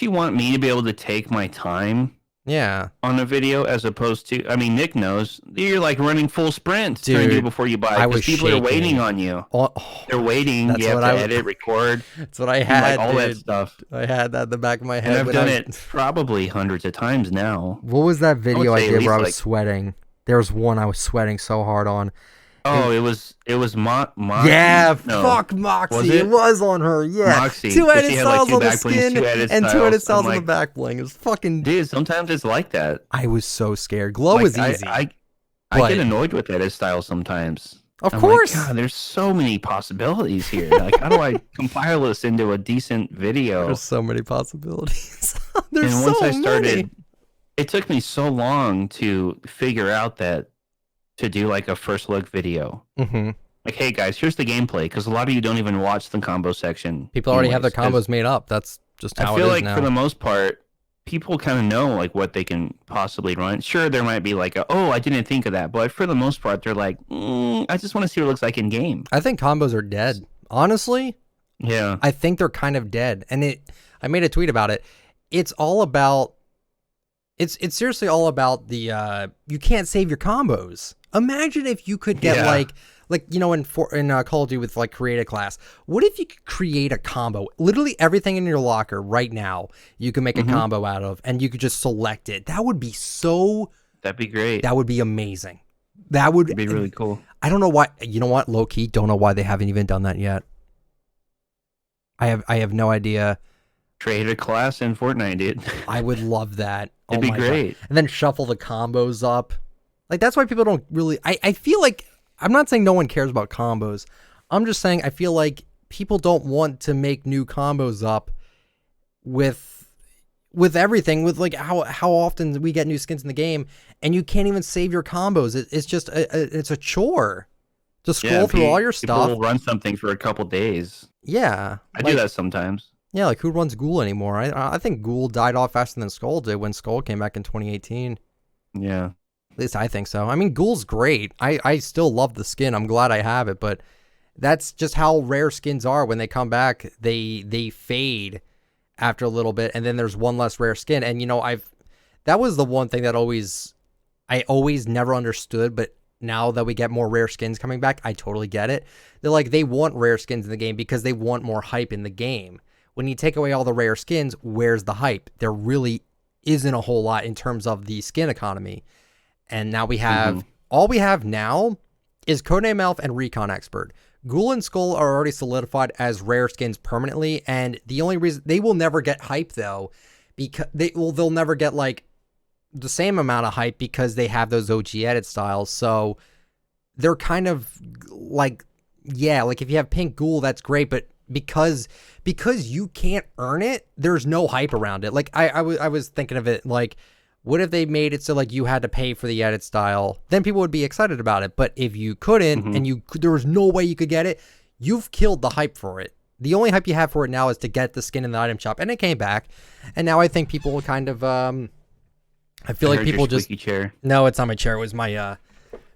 you want me to be able to take my time? Yeah. On a video, as opposed to, I mean, Nick knows you're like running full sprint trying to do before you buy. Because people are waiting on you. They're waiting. You have to edit, record. That's what I had. Like all that stuff. I had that in the back of my head. And I've done it probably hundreds of times now. What was that video I did where I was sweating? There was one I was sweating so hard on. Oh, it was Moxie. Yeah, fuck Moxie. It was on her. Yeah, Moxie. Two edit styles on the skin and two edit styles on the back bling. It was fucking. Dude, sometimes it's like that. I was so scared. Glow is easy. I get annoyed with edit styles sometimes. Of course. Like, God, there's so many possibilities here. Like, how do I compile this into a decent video? There's so many possibilities. And once I started, it took me so long to figure out that. To do like a first look video. Mm-hmm. Like, hey guys, here's the gameplay, because a lot of you don't even watch the combo section. People already have their combos made up. That's just how it is now. I feel like for the most part, people kind of know like what they can possibly run. Sure, there might be like, I didn't think of that, but for the most part, they're like, I just want to see what it looks like in game. I think combos are dead. Honestly, yeah, I think they're kind of dead. And I made a tweet about it. It's all about. It's seriously all about the you can't save your combos. Imagine if you could get like you know in Call of Duty with like create a class. What if you could create a combo? Literally everything in your locker right now you can make a combo out of, and you could just select it. That would be so. That'd be great. That would be amazing. That would be really cool. I don't know why. You know what? Low key, don't know why they haven't even done that yet. I have no idea. Create a class in Fortnite, dude. I would love that. It'd be great. God. And then shuffle the combos up. Like, that's why people don't really... I feel like... I'm not saying no one cares about combos. I'm just saying I feel like people don't want to make new combos up with everything. With, like, how often we get new skins in the game, and you can't even save your combos. It's just... it's a chore. Just scroll through all your stuff. People will run something for a couple days. Yeah. I do that sometimes. Yeah, like, who runs Ghoul anymore? I think Ghoul died off faster than Skull did when Skull came back in 2018. Yeah. At least I think so. I mean, Ghoul's great. I still love the skin. I'm glad I have it, but that's just how rare skins are. When they come back, they fade after a little bit, and then there's one less rare skin. And that was the one thing that I always never understood, but now that we get more rare skins coming back, I totally get it. They're like, they want rare skins in the game because they want more hype in the game. When you take away all the rare skins, where's the hype? There really isn't a whole lot in terms of the skin economy. And now we have, all we have now is Codename Elf and Recon Expert. Ghoul and Skull are already solidified as rare skins permanently, and the only reason they will never get hype though, because they'll never get like the same amount of hype because they have those OG edit styles. So they're kind of like, yeah, like if you have Pink Ghoul, that's great, but because you can't earn it, there's no hype around it. Like I was thinking of it like, what if they made it so like you had to pay for the edit style? Then people would be excited about it. But if you couldn't and there was no way you could get it, you've killed the hype for it. The only hype you have for it now is to get the skin in the item shop, and it came back. And now I think people will kind of I feel like people just chair. No, it's not my chair. It was my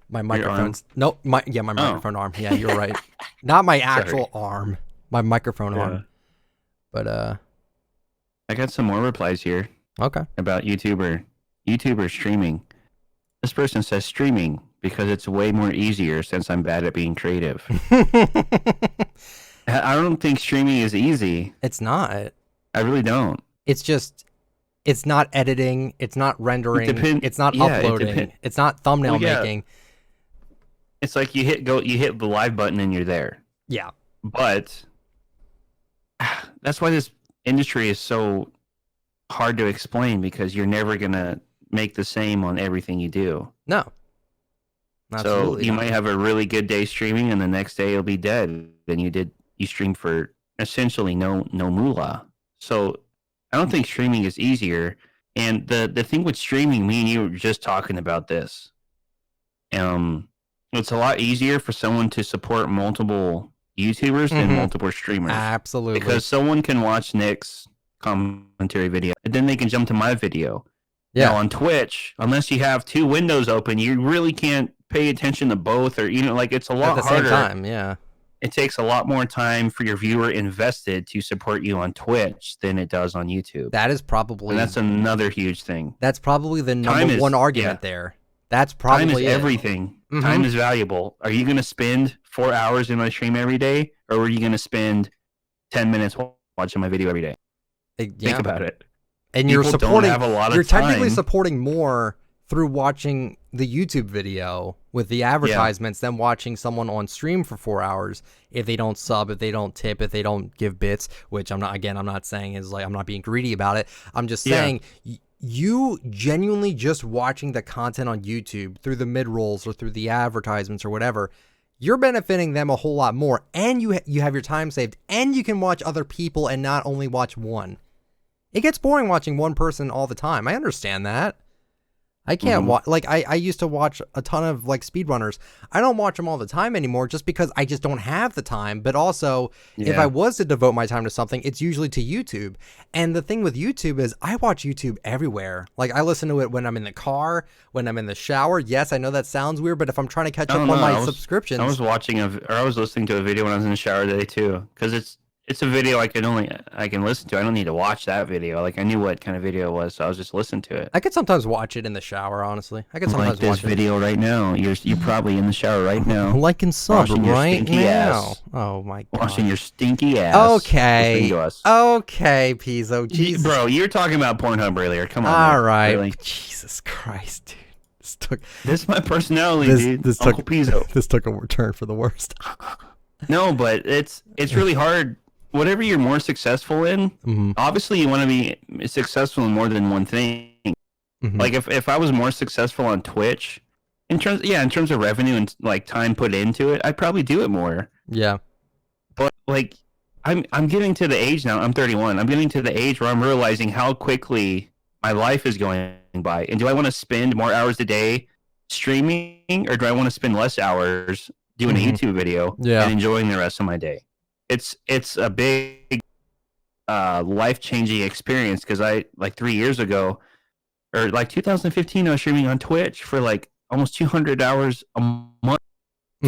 my microphone. No, my microphone arm. Yeah, you're right. Not my actual arm. My microphone arm. But I got some more replies here. Okay. About YouTuber streaming. This person says streaming because it's way more easier since I'm bad at being creative. I don't think streaming is easy. It's not. I really don't. It's just, it's not editing. It's not rendering. It's not uploading. It's not thumbnail making. It's like you hit the live button and you're there. Yeah. But that's why this industry is so hard to explain, because you're never going to make the same on everything you do. No. Absolutely so you might have a really good day streaming and the next day you'll be dead. Then you streamed for essentially no moolah. So I don't think streaming is easier. And the thing with streaming, me and you were just talking about this. It's a lot easier for someone to support multiple YouTubers than multiple streamers. Absolutely. Because someone can watch Nick's commentary video and then they can jump to my video. Yeah. Now on Twitch, unless you have two windows open, you really can't pay attention to both, or like it's a lot harder. At the same time, yeah. It takes a lot more time for your viewer invested to support you on Twitch than it does on YouTube. That is probably, and that's another huge thing. That's probably the number one argument there. That's probably time is everything. Time is valuable. Are you going to spend 4 hours in my stream every day, or are you going to spend 10 minutes watching my video every day? Think about it. And you're supporting. You're technically supporting more through watching the YouTube video with the advertisements than watching someone on stream for 4 hours. If they don't sub, if they don't tip, if they don't give bits, which I'm not saying is like, I'm not being greedy about it. I'm just saying you genuinely just watching the content on YouTube through the mid-rolls or through the advertisements or whatever, you're benefiting them a whole lot more, and you have your time saved, and you can watch other people and not only watch one. It gets boring watching one person all the time. I understand that. I can't watch, like, I used to watch a ton of, like, speedrunners. I don't watch them all the time anymore just because I just don't have the time. But also, if I was to devote my time to something, it's usually to YouTube. And the thing with YouTube is I watch YouTube everywhere. Like, I listen to it when I'm in the car, when I'm in the shower. Yes, I know that sounds weird, but if I'm trying to catch up on my subscriptions. I was listening to a video when I was in the shower today, too. Because it's a video I can listen to. I don't need to watch that video. Like, I knew what kind of video it was, so I was just listening to it. I could sometimes watch it in the shower, honestly. I could sometimes watch this video right now. You're probably in the shower right now. Like and sub right now. Ass. Oh my god. Washing your stinky ass. Okay. Okay, PIZO. Jesus. Bro, you were talking about Pornhub earlier. Come on. All right. Really? Jesus Christ, dude. This is my personality, dude. Uncle PIZO. This took a turn for the worst. No, but it's really hard. Whatever you're more successful in, obviously you want to be successful in more than one thing. Like if I was more successful on Twitch, in terms of revenue and like time put into it, I'd probably do it more. Yeah. But like I'm getting to the age now. I'm 31. I'm getting to the age where I'm realizing how quickly my life is going by. And do I want to spend more hours a day streaming, or do I want to spend less hours doing a YouTube video and enjoying the rest of my day? It's a big life-changing experience, because I, like 3 years ago, or like 2015, I was streaming on Twitch for like almost 200 hours a month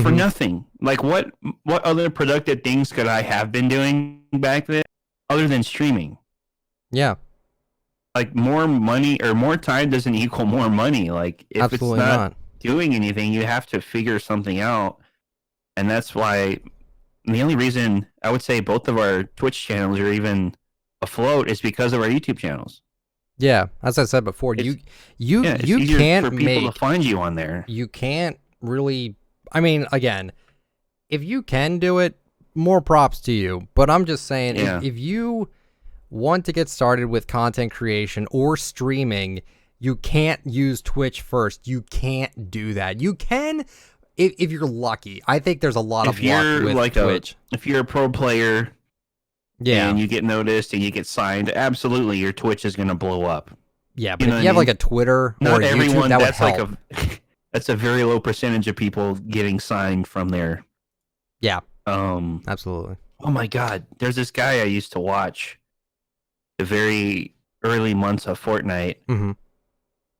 for nothing. Like what other productive things could I have been doing back then other than streaming? Yeah. Like more money or more time doesn't equal more money. Like if Absolutely it's not not doing anything, you have to figure something out. And that's why the only reason I would say both of our Twitch channels are even afloat is because of our YouTube channels. Yeah, as I said before, It's you easier can't for people to find you on there. You can't really. I mean, again, if you can do it, more props to you. But I'm just saying, if you want to get started with content creation or streaming, you can't use Twitch first. You can't do that. You can if you're lucky. I think there's a lot of luck with like Twitch. If you're a pro player, yeah, and you get noticed and you get signed, absolutely, your Twitch is going to blow up. Yeah, but if you have like a Twitter or a YouTube, that would help. That's a very low percentage of people getting signed from there. Yeah. Absolutely. Oh my God, there's this guy I used to watch the very early months of Fortnite.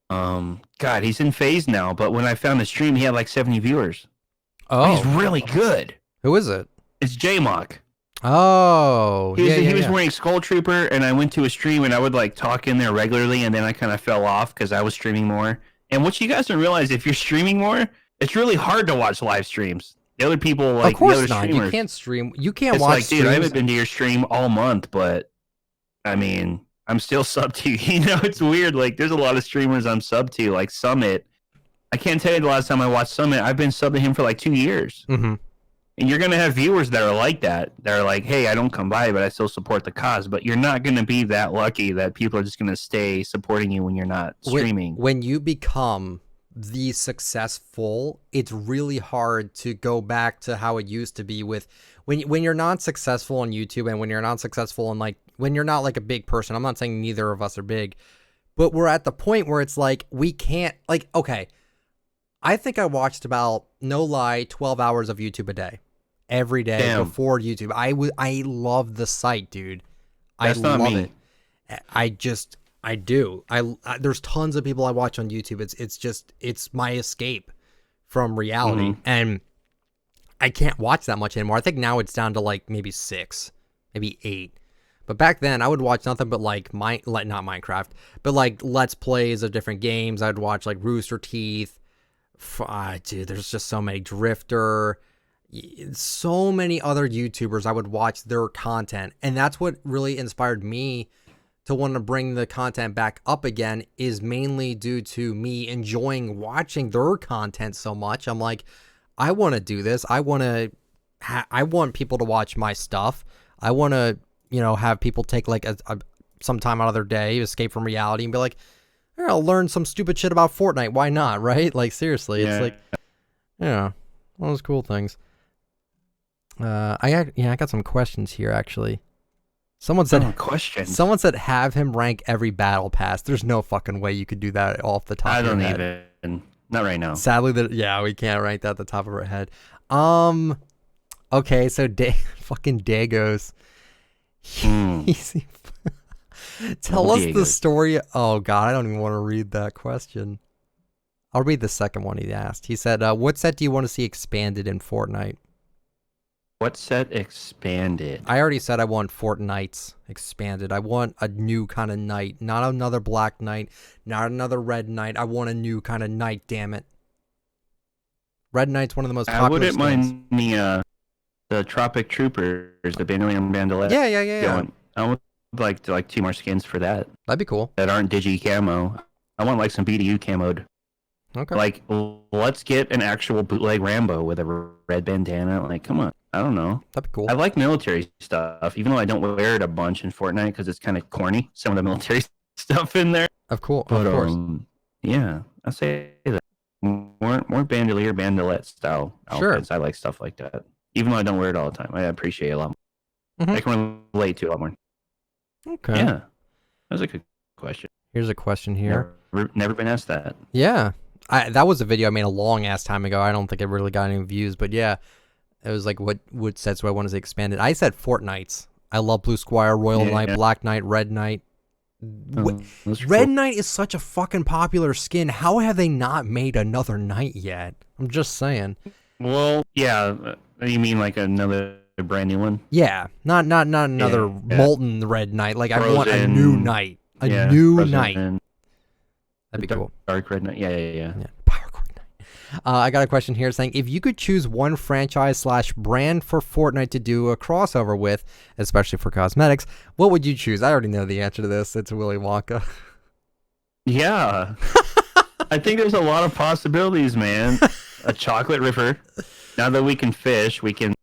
God, he's in phase now, but when I found the stream, he had like 70 viewers. Oh, he's really good. Who is it? It's J-Mock. Oh, he was wearing Skull Trooper, and I went to a stream, and I would like talk in there regularly, and then I kind of fell off because I was streaming more. And what you guys don't realize, if you're streaming more, it's really hard to watch live streams. The other people, like of course the other not. streamers, You can't stream. You can't it's watch. Like, dude, I haven't been to your stream all month, but I mean, I'm still sub to you. You know, it's weird. Like, there's a lot of streamers I'm sub to, like Summit. I can't tell you the last time I watched Summit. I've been subbed to him for like 2 years. And you're going to have viewers that are like that. They're like, hey, I don't come by, but I still support the cause. But you're not going to be that lucky that people are just going to stay supporting you when you're not streaming. When you become the successful, it's really hard to go back to how it used to be with when you're not successful on YouTube and when you're not successful in like when you're not like a big person. I'm not saying neither of us are big, but we're at the point where it's like we can't like, okay, I think I watched about, no lie, 12 hours of YouTube a day. Every day before YouTube. I love the site, dude. That's I love not me. it. I do. There's tons of people I watch on YouTube. It's my escape from reality. And I can't watch that much anymore. I think now it's down to like maybe 6, maybe 8. But back then I would watch nothing but like not Minecraft, but like Let's Plays of different games. I'd watch like Rooster Teeth. Dude, there's just so many. Drifter. So many other YouTubers. I would watch their content, and that's what really inspired me to want to bring the content back up again, is mainly due to me enjoying watching their content so much. I'm like, I want to do this. I want people to watch my stuff. I want to, have people take like some time out of their day, escape from reality, and be like, I'll learn some stupid shit about Fortnite. Why not? Right? Like, seriously, it's like, one of those cool things. I got some questions here actually. Someone said questions. Someone said have him rank every battle pass. There's no fucking way you could do that off the top of your head. I don't even. Not right now. Sadly, we can't rank that at the top of our head. Okay, so fucking Dagos. Tell us the story. Oh God, I don't even want to read that question. I'll read the second one he asked. He said, what set do you want to see expanded in Fortnite? What set expanded? I already said I want Fortnite's expanded. I want a new kind of knight. Not another black knight. Not another red knight. I want a new kind of knight, damn it. Red knight's one of the most popular I wouldn't skins. mind the Tropic Troopers, the Bandolier Bandolette. Yeah. I would like 2 more skins for that. That'd be cool. That aren't digi camo. I want like some BDU camoed. Okay. Like, let's get an actual bootleg Rambo with a red bandana. Like, come on. I don't know. That'd be cool. I like military stuff, even though I don't wear it a bunch in Fortnite because it's kind of corny. Some of the military stuff in there. Of course. Yeah, I say that. More bandolier, bandolette style outfits. Sure. I like stuff like that. Even though I don't wear it all the time, I appreciate it a lot more. I can relate to it a lot more. Okay. Yeah, that was a good question. Here's a question here. Never been asked that. Yeah. That was a video I made a long ass time ago. I don't think it really got any views, but yeah. It was like, what sets do I want to see expanded? I said Fortnite's. I love Blue Squire, Royal Knight, Black Knight, Red Knight. That's Red cool. Knight is such a fucking popular skin. How have they not made another Knight yet? I'm just saying. Well, yeah. You mean like another brand new one? Yeah, not another Yeah. molten Red Knight. Like I want a Frozen. new Knight. A Yeah, new Frozen Knight. and That'd be the cool. Dark Red Knight. Yeah. Yeah, Power Cord Knight. I got a question here saying, if you could choose one franchise / brand for Fortnite to do a crossover with, especially for cosmetics, what would you choose? I already know the answer to this. It's Willy Wonka. Yeah. I think there's a lot of possibilities, man. A chocolate river. Now that we can fish, we can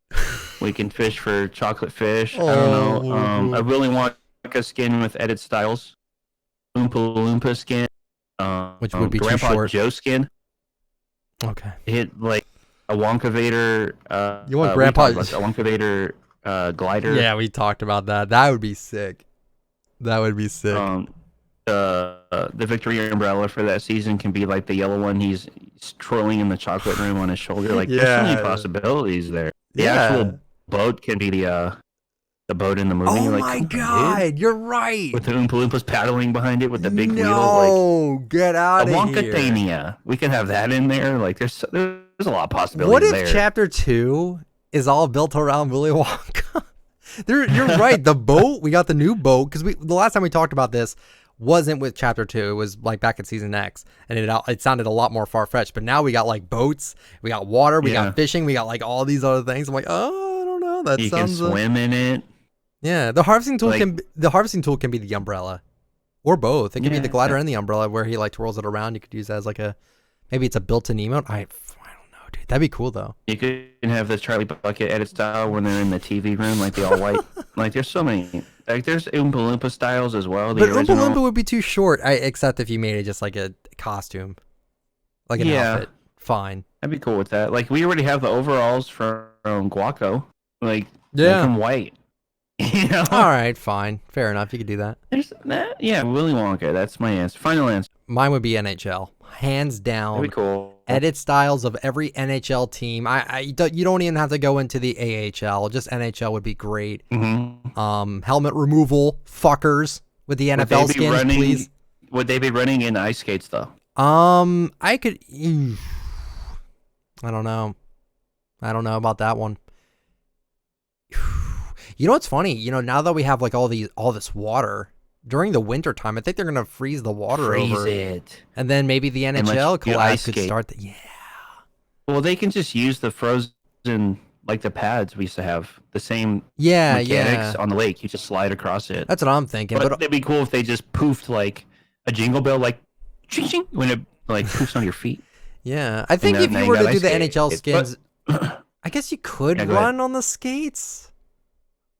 fish for chocolate fish. I don't know. A Willy Wonka skin with edit styles. Oompa Loompa skin. Which would be Grandpa too short. Joe skin. Okay. Hit like a Wonka Vader. You want Grandpa? A Wonka Vader glider. Yeah, we talked about that. That would be sick. That would be sick. The Victory umbrella for that season can be like the yellow one. He's trolling in the chocolate room on his shoulder. Like there's so many possibilities there. The actual boat can be the boat in the movie. Oh like, my god, dude. you're right. With the Oompa Loompas paddling behind it with the big wheel. No, get out Like of a here. Wonkatania. We could have that in there. Like there's a lot of possibilities What if there. Chapter 2 is all built around Willy Wonka? You're right. The boat, we got the new boat because the last time we talked about this wasn't with Chapter 2. It was like back at Season X, and it sounded a lot more far fetched. But now we got like boats, we got water, we got fishing, we got like all these other things. I'm like, oh, I don't know. That you sounds. can swim in it. Yeah, the harvesting tool can be the umbrella, or both. It can be the glider and the umbrella, where he like twirls it around. You could use that as like maybe it's a built-in emote. I don't know, dude. That'd be cool though. You can have the Charlie Bucket edit style when they're in the TV room, like the all white. Like there's so many. Like there's Oompa Loompa styles as well. But Oompa Loompa would be too short. Except if you made it just like a costume, like an outfit. Fine. I'd be cool with that. Like we already have the overalls from Guaco. Like make them white. You know? All right, fine, fair enough. You could do that. There's that. Yeah, Willy Wonka. That's my answer. Final answer. Mine would be NHL, hands down. That'd be cool. Edit styles of every NHL team. You don't even have to go into the AHL. Just NHL would be great. Mm-hmm. Helmet removal, fuckers with the NFL skins, please. Would they be running in ice skates though? I could. I don't know. I don't know about that one. You know what's funny? You know, now that we have like all this water during the winter time, I think they're gonna freeze the water over it, and then maybe the NHL collabs could start. Well, they can just use the frozen, like the pads we used to have, the same mechanics on the lake. You just slide across it. That's what I'm thinking. But it'd be cool if they just poofed like a jingle bell, like ching ching, when it like poofs on your feet. Yeah, I think if you were to do the NHL skins, but, I guess you could run on the skates.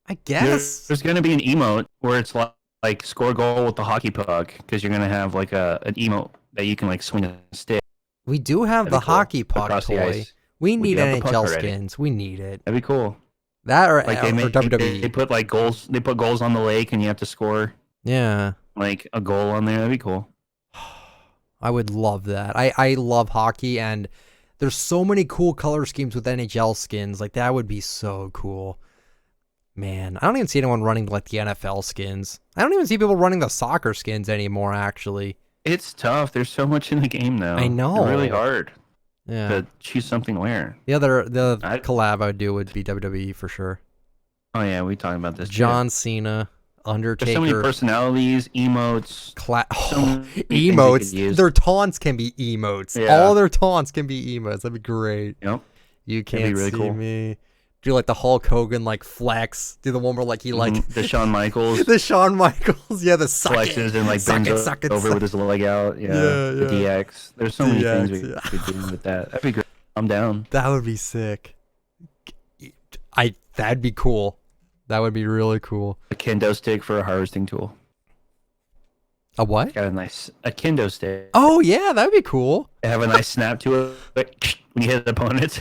I guess there's gonna be an emote where it's like score a goal with the hockey puck, because you're gonna have like an emote that you can like swing a stick. We do have the hockey puck toy. We need NHL skins. We need it. That'd be cool. That or like WWE. They put like goals. They put goals on the lake, and you have to score. Yeah, like a goal on there. That'd be cool. I would love that. I love hockey, and there's so many cool color schemes with NHL skins. Like that would be so cool. Man, I don't even see anyone running like the NFL skins. I don't even see people running the soccer skins anymore, actually. It's tough. There's so much in the game now. I know. It's really hard to choose something to wear. The collab I would do would be WWE for sure. Oh, yeah. We talking about this. John Cena, Undertaker. There's so many personalities, emotes. Emotes. Their taunts can be emotes. Yeah. All their taunts can be emotes. That'd be great. Yep. You can't see me. Do like the Hulk Hogan like flex. Do the one where like he like the Shawn Michaels. The Shawn Michaels. Yeah, the flexes and like bends over with his leg out. Yeah. The DX. There's so many things we could do with that. That'd be great. I'm down. That would be sick. That'd be cool. That would be really cool. A kendo stick for a harvesting tool. A what? Got a kendo stick. Oh yeah, that'd be cool. Have a nice snap to it when you hit the opponents.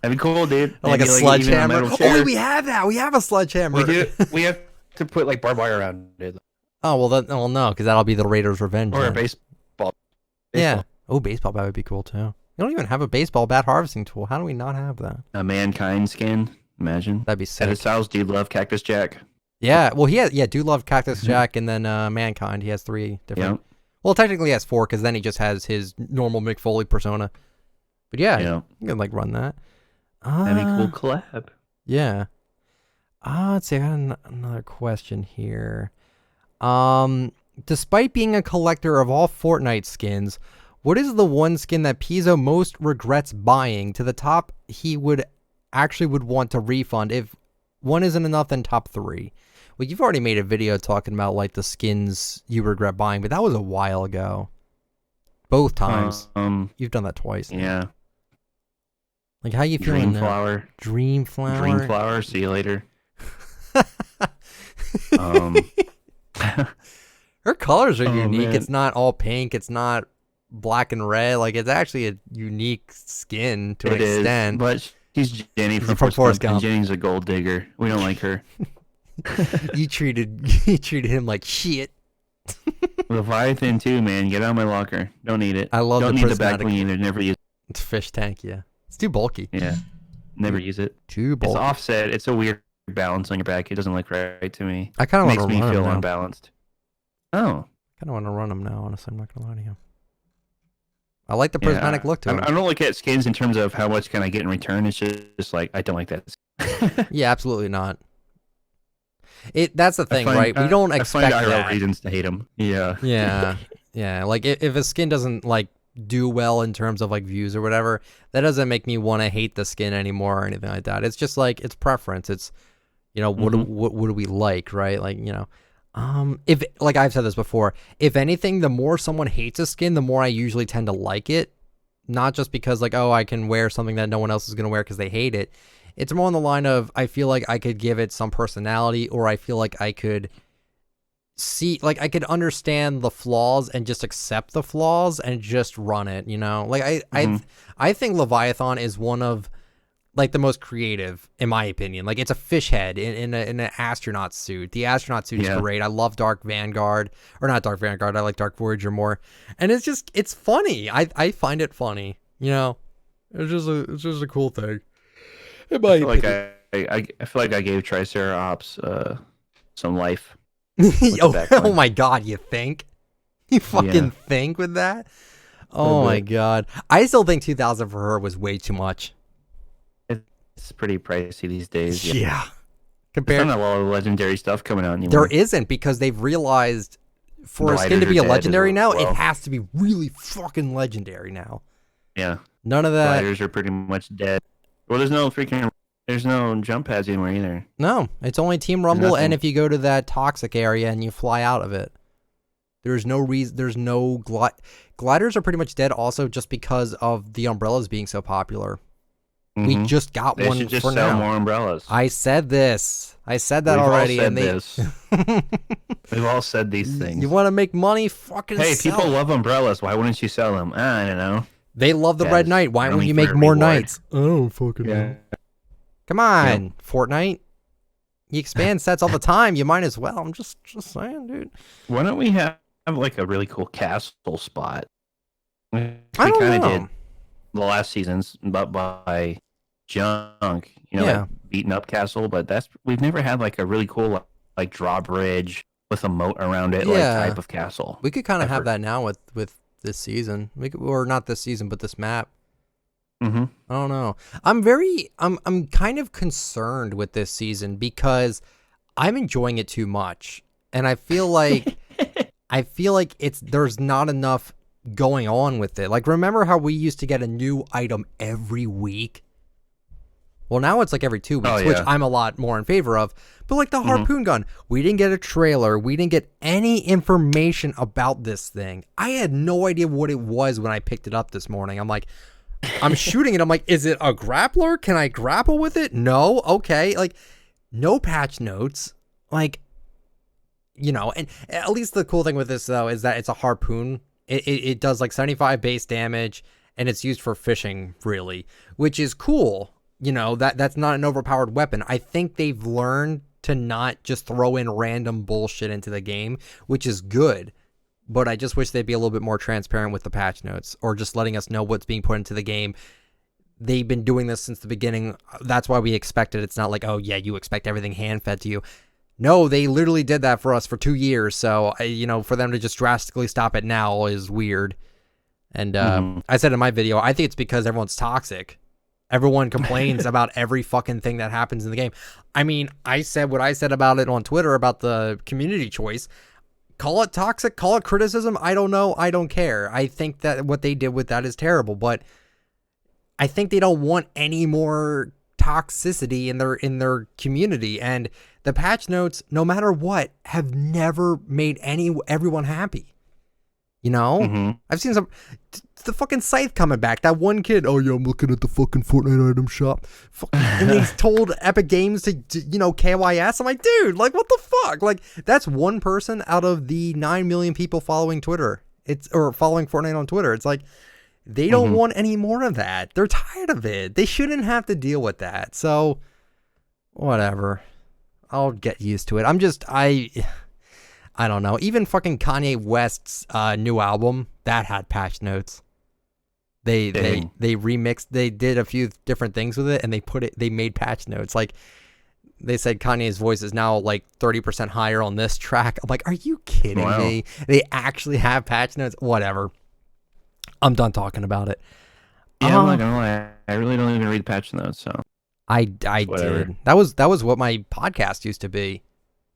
That'd be cool, dude. Like a sledgehammer. Oh, we have that. We have a sledgehammer. We do. We have to put like barbed wire around it. Oh well, no, because that'll be the Raiders' revenge. Or a baseball. Yeah. Oh, baseball bat would be cool too. You don't even have a baseball bat harvesting tool. How do we not have that? A mankind skin. Imagine. That'd be sick. Edit styles. Do you love Cactus Jack? Yeah, well, do love Cactus Jack and then Mankind. He has 3 different. Yeah. Well, technically he has 4 because then he just has his normal Mick Foley persona. But yeah, Yeah. you can like run that. That'd be cool collab. Yeah. Let's see. I got another question here. Despite being a collector of all Fortnite skins, what is the one skin that PIZO most regrets buying? To the top, he would want to refund. If one isn't enough, then top 3. Well, you've already made a video talking about like the skins you regret buying, but that was a while ago. Both times. You've done that twice. Yeah. Like, how you feeling now? Dreamflower. Dreamflower. See you later. Her colors are unique. Man. It's not all pink. It's not black and red. Like, it's actually a unique skin to an extent. But she's Jenny from Forrest Gump. Jenny's a gold digger. We don't like her. You treated him like shit. Leviathan too, man. Get out of my locker. Don't need it. I love Don't the need the back wing either. Never use it. It's fish tank, yeah. It's too bulky. Yeah. Never use it. Too bulky. It's offset. It's a weird balance on your back. It doesn't look right to me. I kind of want to makes run me feel him now. unbalanced. Oh. I kind of want to run him now, honestly. I'm not going to lie to you. I like the prismatic look to him. I don't look at skins in terms of how much can I get in return. It's just like, I don't like that. Yeah, absolutely not. That's the thing, right? We don't expect I find that. reasons to hate them. Yeah. Yeah. Yeah. Like, if a skin doesn't, like, do well in terms of, like, views or whatever, that doesn't make me want to hate the skin anymore or anything like that. It's just, like, it's preference. It's, you know, what do we like, right? Like, you know, if, like I've said this before, if anything, the more someone hates a skin, the more I usually tend to like it. Not just because, like, oh, I can wear something that no one else is going to wear because they hate it. It's more on the line of, I feel like I could give it some personality, or I feel like I could see, like, I could understand the flaws and just accept the flaws and just run it, you know? Like, I think Leviathan is one of, like, the most creative, in my opinion. Like, it's a fish head in an astronaut suit. The astronaut suit is great. I love Dark Vanguard, or not Dark Vanguard. I like Dark Voyager more. And it's just, it's funny. I find it funny, you know? It's just a cool thing. I feel like I feel like I gave Triceratops some life. Oh my god, you think? You fucking think with that? Oh my god. I still think 2,000 for her was way too much. It's pretty pricey these days. Yeah. Compared, there's not a lot of legendary stuff coming out anymore. There isn't, because they've realized for a skin to be a legendary now, it has to be really fucking legendary now. Yeah. None of that. Gliders are pretty much dead. Well, there's no jump pads anymore either. No, it's only Team Rumble, and if you go to that toxic area and you fly out of it. There's no reason, there's no gliders are pretty much dead also just because of the umbrellas being so popular. We just got one should just for sell now. more umbrellas. I said this. I said that already. We've all said these things. You want to make money? Fucking sell. People love umbrellas. Why wouldn't you sell them? I don't know. They love the Red Knight. Why wouldn't you make more Knights? I don't fucking know. Come on, Fortnite. You expand sets all the time. You might as well. I'm just saying, dude. Why don't we have like a really cool castle spot? We I don't kind know. of did the last seasons, but by junk, you know, like beaten up castle. But we've never had like a really cool like drawbridge with a moat around it, like type of castle. We could kind of have that now with this season. Or not this season, but this map. I don't know. I'm kind of concerned with this season because I'm enjoying it too much, and I feel like there's not enough going on with it. Like, remember how we used to get a new item every week? Well, now it's like every 2 weeks, which I'm a lot more in favor of. But like the harpoon gun, we didn't get a trailer. We didn't get any information about this thing. I had no idea what it was when I picked it up this morning. I'm like, I'm shooting it. I'm like, is it a grappler? Can I grapple with it? No. Okay. Like, no patch notes. Like, you know, and at least the cool thing with this, though, is that it's a harpoon. It does like 75 base damage, and it's used for fishing, really, which is cool. You know, that's not an overpowered weapon. I think they've learned to not just throw in random bullshit into the game, which is good. But I just wish they'd be a little bit more transparent with the patch notes, or just letting us know what's being put into the game. They've been doing this since the beginning. That's why we expect it. It's not like, oh yeah, you expect everything hand-fed to you. no, they literally did that for us for 2 years. So, for them to just drastically stop it now is weird. And I said in my video, I think it's because everyone's toxic. Everyone complains about every fucking thing that happens in the game. I mean, I said what I said about it on Twitter about the community choice. Call it toxic, call it criticism. I don't know. I don't care. I think that what they did with that is terrible, but I think they don't want any more toxicity in their community. And the patch notes, no matter what, have never made everyone happy. I've seen the fucking Scythe coming back. That one kid, oh yeah, I'm looking at the fucking Fortnite item shop. And he's told Epic Games to KYS. I'm like, dude, like what the fuck? Like that's one person out of the 9 million people following Twitter. Or following Fortnite on Twitter. It's like, they don't want any more of that. They're tired of it. They shouldn't have to deal with that. So whatever. I'll get used to it. I don't know. Even fucking Kanye West's new album that had patch notes. They remixed. They did a few different things with it, and they made patch notes. Like they said, Kanye's voice is now like 30% higher on this track. I'm like, are you kidding me? They actually have patch notes. Whatever. I'm done talking about it. Yeah, I'm not gonna lie. I really don't even read patch notes. So I did. That was what my podcast used to be.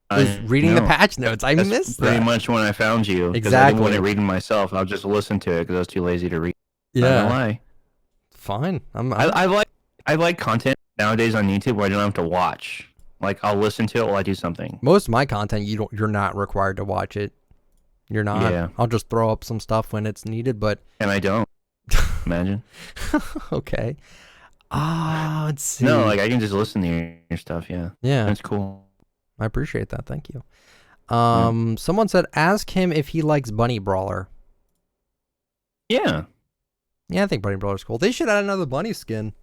Was reading the patch notes. I missed that. Pretty much when I found you. Exactly. I didn't want to read them myself. I'll just listen to it because I was too lazy to read. Yeah. I don't lie. Fine. I like content nowadays on YouTube where I don't have to watch. Like I'll listen to it while I do something. Most of my content, you're not required to watch it. You're not. Yeah. I'll just throw up some stuff when it's needed, but. And I don't. Imagine. Okay. Let's see. No, like I can just listen to your stuff. Yeah. Yeah. That's cool. I appreciate that. Thank you. Someone said, ask him if he likes Bunny Brawler. Yeah. Yeah, I think Bunny Brawler's cool. They should add another bunny skin.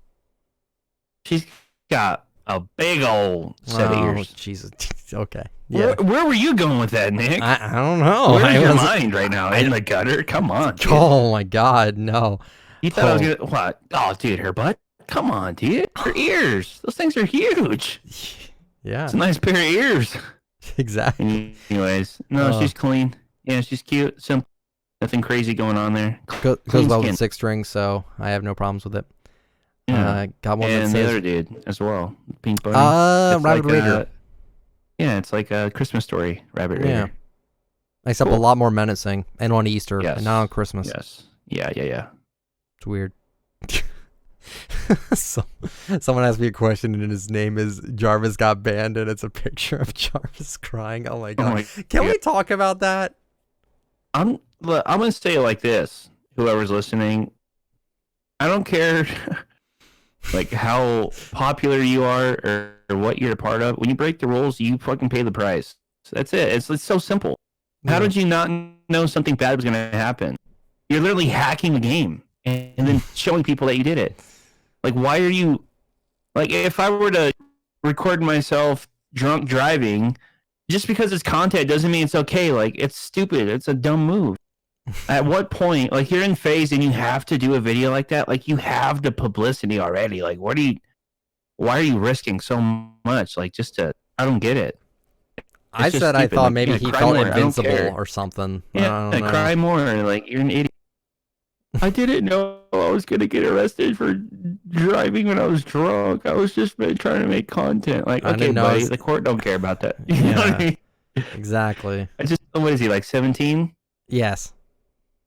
She's got a big old set of ears. Jesus. Okay. Yeah. Where were you going with that, Nick? I don't know. Where's your mind right now? In the gutter? Come on. Dude. Oh my God, no. You thought I was gonna what? Oh, dude, her butt. Come on, dude. Her ears. Those things are huge. Yeah. It's a nice pair of ears. Exactly. Anyways, no, she's clean. Yeah, she's cute. Simple. Nothing crazy going on there. Goes well with 6 strings, so I have no problems with it. Yeah. Got one and that the says, other dude as well. Pink Bunny. Rabbit Raider. Yeah, it's like a Christmas story, Rabbit Raider. Yeah. Except a lot more menacing, and on Easter, and not on Christmas. Yes. Yeah. It's weird. Someone asked me a question, and his name is Jarvis got banned, and it's a picture of Jarvis crying. Oh my God. Can we talk about that? I'm gonna say it like this. Whoever's listening, I don't care like how popular you are or what you're a part of. When you break the rules, you fucking pay the price. That's it. It's so simple. How did you not know something bad was gonna happen? You're literally hacking the game and then showing people that you did it. Like, why are you... Like, if I were to record myself drunk driving, just because it's content doesn't mean it's okay. Like, it's stupid. It's a dumb move. At what point... Like, you're in phase and you have to do a video like that. Like, you have the publicity already. Like, why are you risking so much? Like, just to... I don't get it. I said stupid. I thought maybe he felt invincible or something. Yeah, I cry more. Like, you're an idiot. I didn't know I was going to get arrested for driving when I was drunk. I was just trying to make content. Like, okay, buddy, the court don't care about that. You know what I mean? Exactly. What is he, like 17? Yes.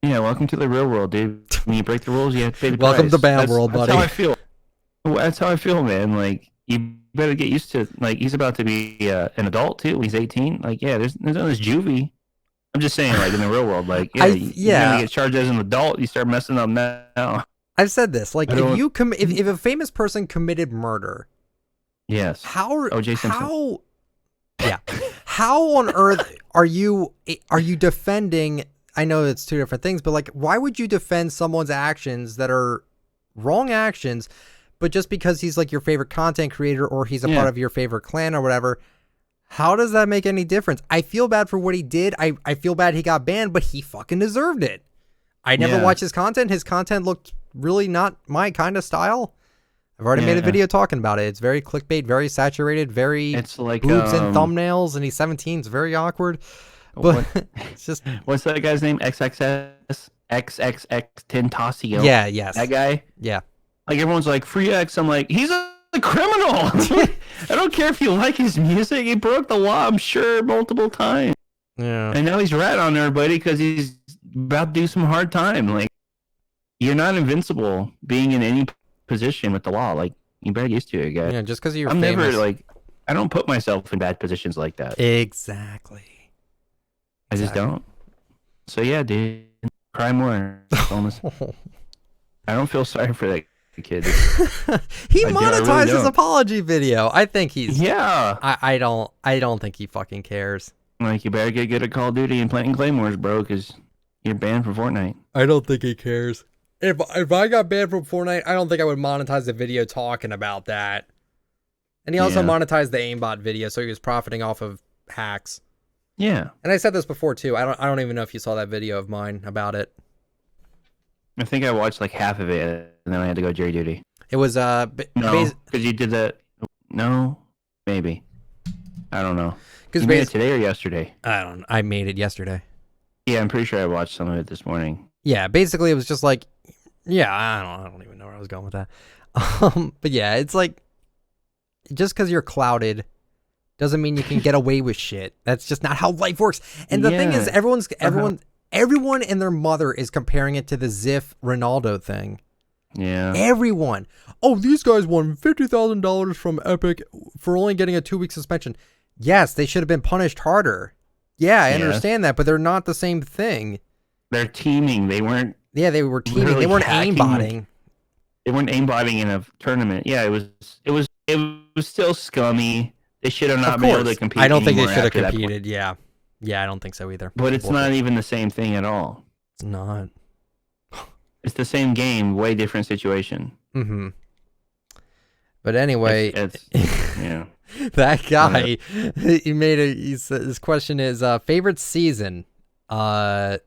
Yeah, welcome to the real world, dude. When you break the rules, you have to pay the price. Welcome to bad world, buddy. That's how I feel. That's how I feel, man. Like, you better get used to, like, he's about to be an adult, too. He's 18. Like, yeah, there's none of this juvie. I'm just saying, like, in the real world, like, you're gonna get charged as an adult, you start messing up now. I've said this, like, if a famous person committed murder, yes, how on earth are you defending? I know it's two different things, but like, why would you defend someone's actions that are wrong actions, but just because he's like your favorite content creator or he's a part of your favorite clan or whatever? How does that make any difference? I feel bad for what he did. I feel bad he got banned, but he fucking deserved it. I never watched his content. His content looked really not my kind of style. I've already made a video talking about it. It's very clickbait, very saturated, very It's like boobs and thumbnails, and he's 17. It's very awkward. But it's just... What's that guy's name? XXS? XXX Tentacion. Yeah, yes. That guy? Yeah. Like, everyone's like, free X. I'm like, he's a criminal. I don't care if you like his music. He broke the law, I'm sure, multiple times. Yeah. And now he's ratting on everybody because he's about to do some hard time. Like, you're not invincible being in any position with the law. Like, you better get used to it, guys. Yeah, just because you're I'm famous. never, like, I don't put myself in bad positions like that. Exactly. I just don't. So, yeah, dude. Cry more. I don't feel sorry for that kid. He monetized his apology video. I think he's... Yeah. I don't think he fucking cares. Like, you better get good at Call of Duty and playing Claymores, bro, because you're banned from Fortnite. I don't think he cares. If I got banned from Fortnite, I don't think I would monetize the video talking about that. And he also monetized the aimbot video, so he was profiting off of hacks. Yeah. And I said this before too. I don't even know if you saw that video of mine about it. I think I watched like half of it, and then I had to go jury duty. It was no, because you did that. No, maybe. I don't know. You made it today or yesterday? I made it yesterday. Yeah, I'm pretty sure I watched some of it this morning. Yeah, basically it was just like, yeah, I don't even know where I was going with that. But yeah, it's like, just because you're clouded doesn't mean you can get away with shit. That's just not how life works. And the thing is, everyone and their mother is comparing it to the Ziff Ronaldo thing. Yeah. Everyone. Oh, these guys won $50,000 from Epic for only getting a 2-week suspension. Yes, they should have been punished harder. Yeah, I understand that, but they're not the same thing. They're teaming. They weren't. Yeah, they were teaming. They weren't aimbotting. They weren't aimbotting in a tournament. Yeah, it was still scummy. They should have not been able to compete. I don't think they should have competed. Yeah. Yeah, I don't think so either. But it's not even the same thing at all. It's not. It's the same game, way different situation. Mm-hmm. But anyway, it's yeah. That guy, his question is favorite season. I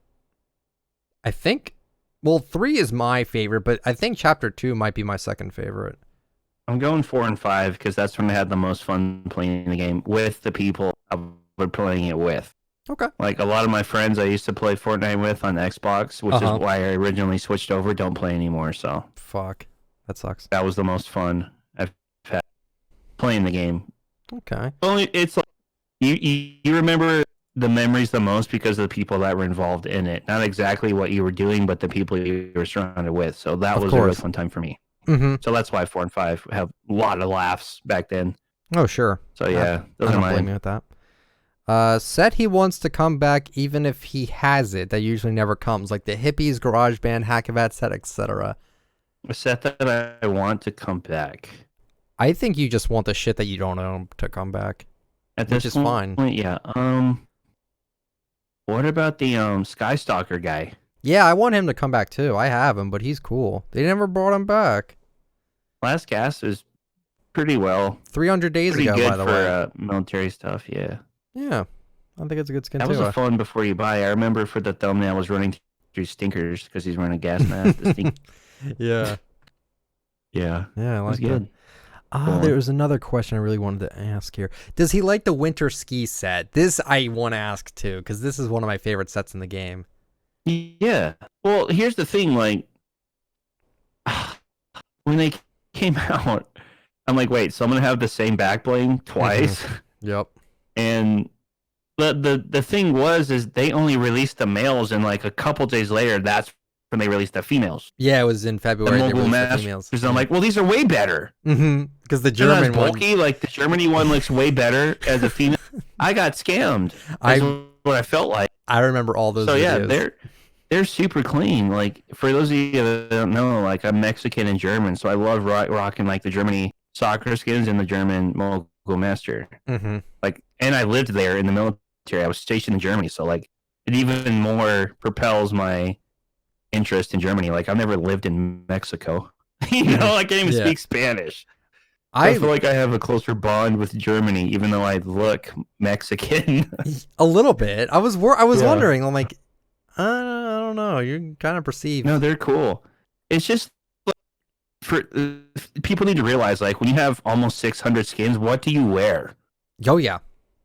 think, well, 3 is my favorite, but I think chapter 2 might be my second favorite. I'm going 4 and 5 because that's when I had the most fun playing the game with the people I was playing it with. Okay. Like a lot of my friends I used to play Fortnite with on Xbox, which is why I originally switched over, don't play anymore. So fuck, that sucks. That was the most fun I've had playing the game. Okay. Only it's like you remember the memories the most because of the people that were involved in it. Not exactly what you were doing, but the people you were surrounded with. So that was a really fun time for me. Mm-hmm. So that's why 4 and 5 have a lot of laughs back then. Oh, sure. So yeah, I don't blame you with that. Said he wants to come back even if he has it. That usually never comes, like the hippies, garage band, Hackavat set, etc. A set that I want to come back. I think you just want the shit that you don't own to come back. Which is fine. Yeah. What about the Skystalker guy? Yeah, I want him to come back too. I have him, but he's cool. They never brought him back. Last Gas is pretty well. 300 days ago, by the way. For military stuff, yeah. Yeah, I think it's a good skin too. That was a fun before you buy. I remember for the thumbnail, I was running through stinkers because he's wearing a gas mask. Yeah. Yeah. Yeah, I like that. Good. There was another question I really wanted to ask here. Does he like the winter ski set? This I want to ask too, because this is one of my favorite sets in the game. Yeah. Well, here's the thing, like, when they came out, I'm like, wait, so I'm going to have the same back bling twice? Yep. And the thing is they only released the males, and like a couple days later, that's when they released the females. Yeah, it was in February. They released the females. Because I'm like, well, these are way better. Mm-hmm. Because the German bulky, like the Germany one looks way better as a female. I got scammed. That's what I felt like. I remember all those. So videos. Yeah, they're super clean. Like for those of you that don't know, like I'm Mexican and German, so I love rocking like the Germany soccer skins and the German Mogul Master. Mm-hmm. Like, and I lived there in the military. I was stationed in Germany, so like it even more propels my interest in Germany. Like I've never lived in Mexico. You know, I can't even speak Spanish. I feel like I have a closer bond with Germany, even though I look Mexican. A little bit. I was wondering. I'm like, I don't know. You're kind of perceived. No, they're cool. It's just like, for people need to realize, like, when you have almost 600 skins, what do you wear? Oh yeah,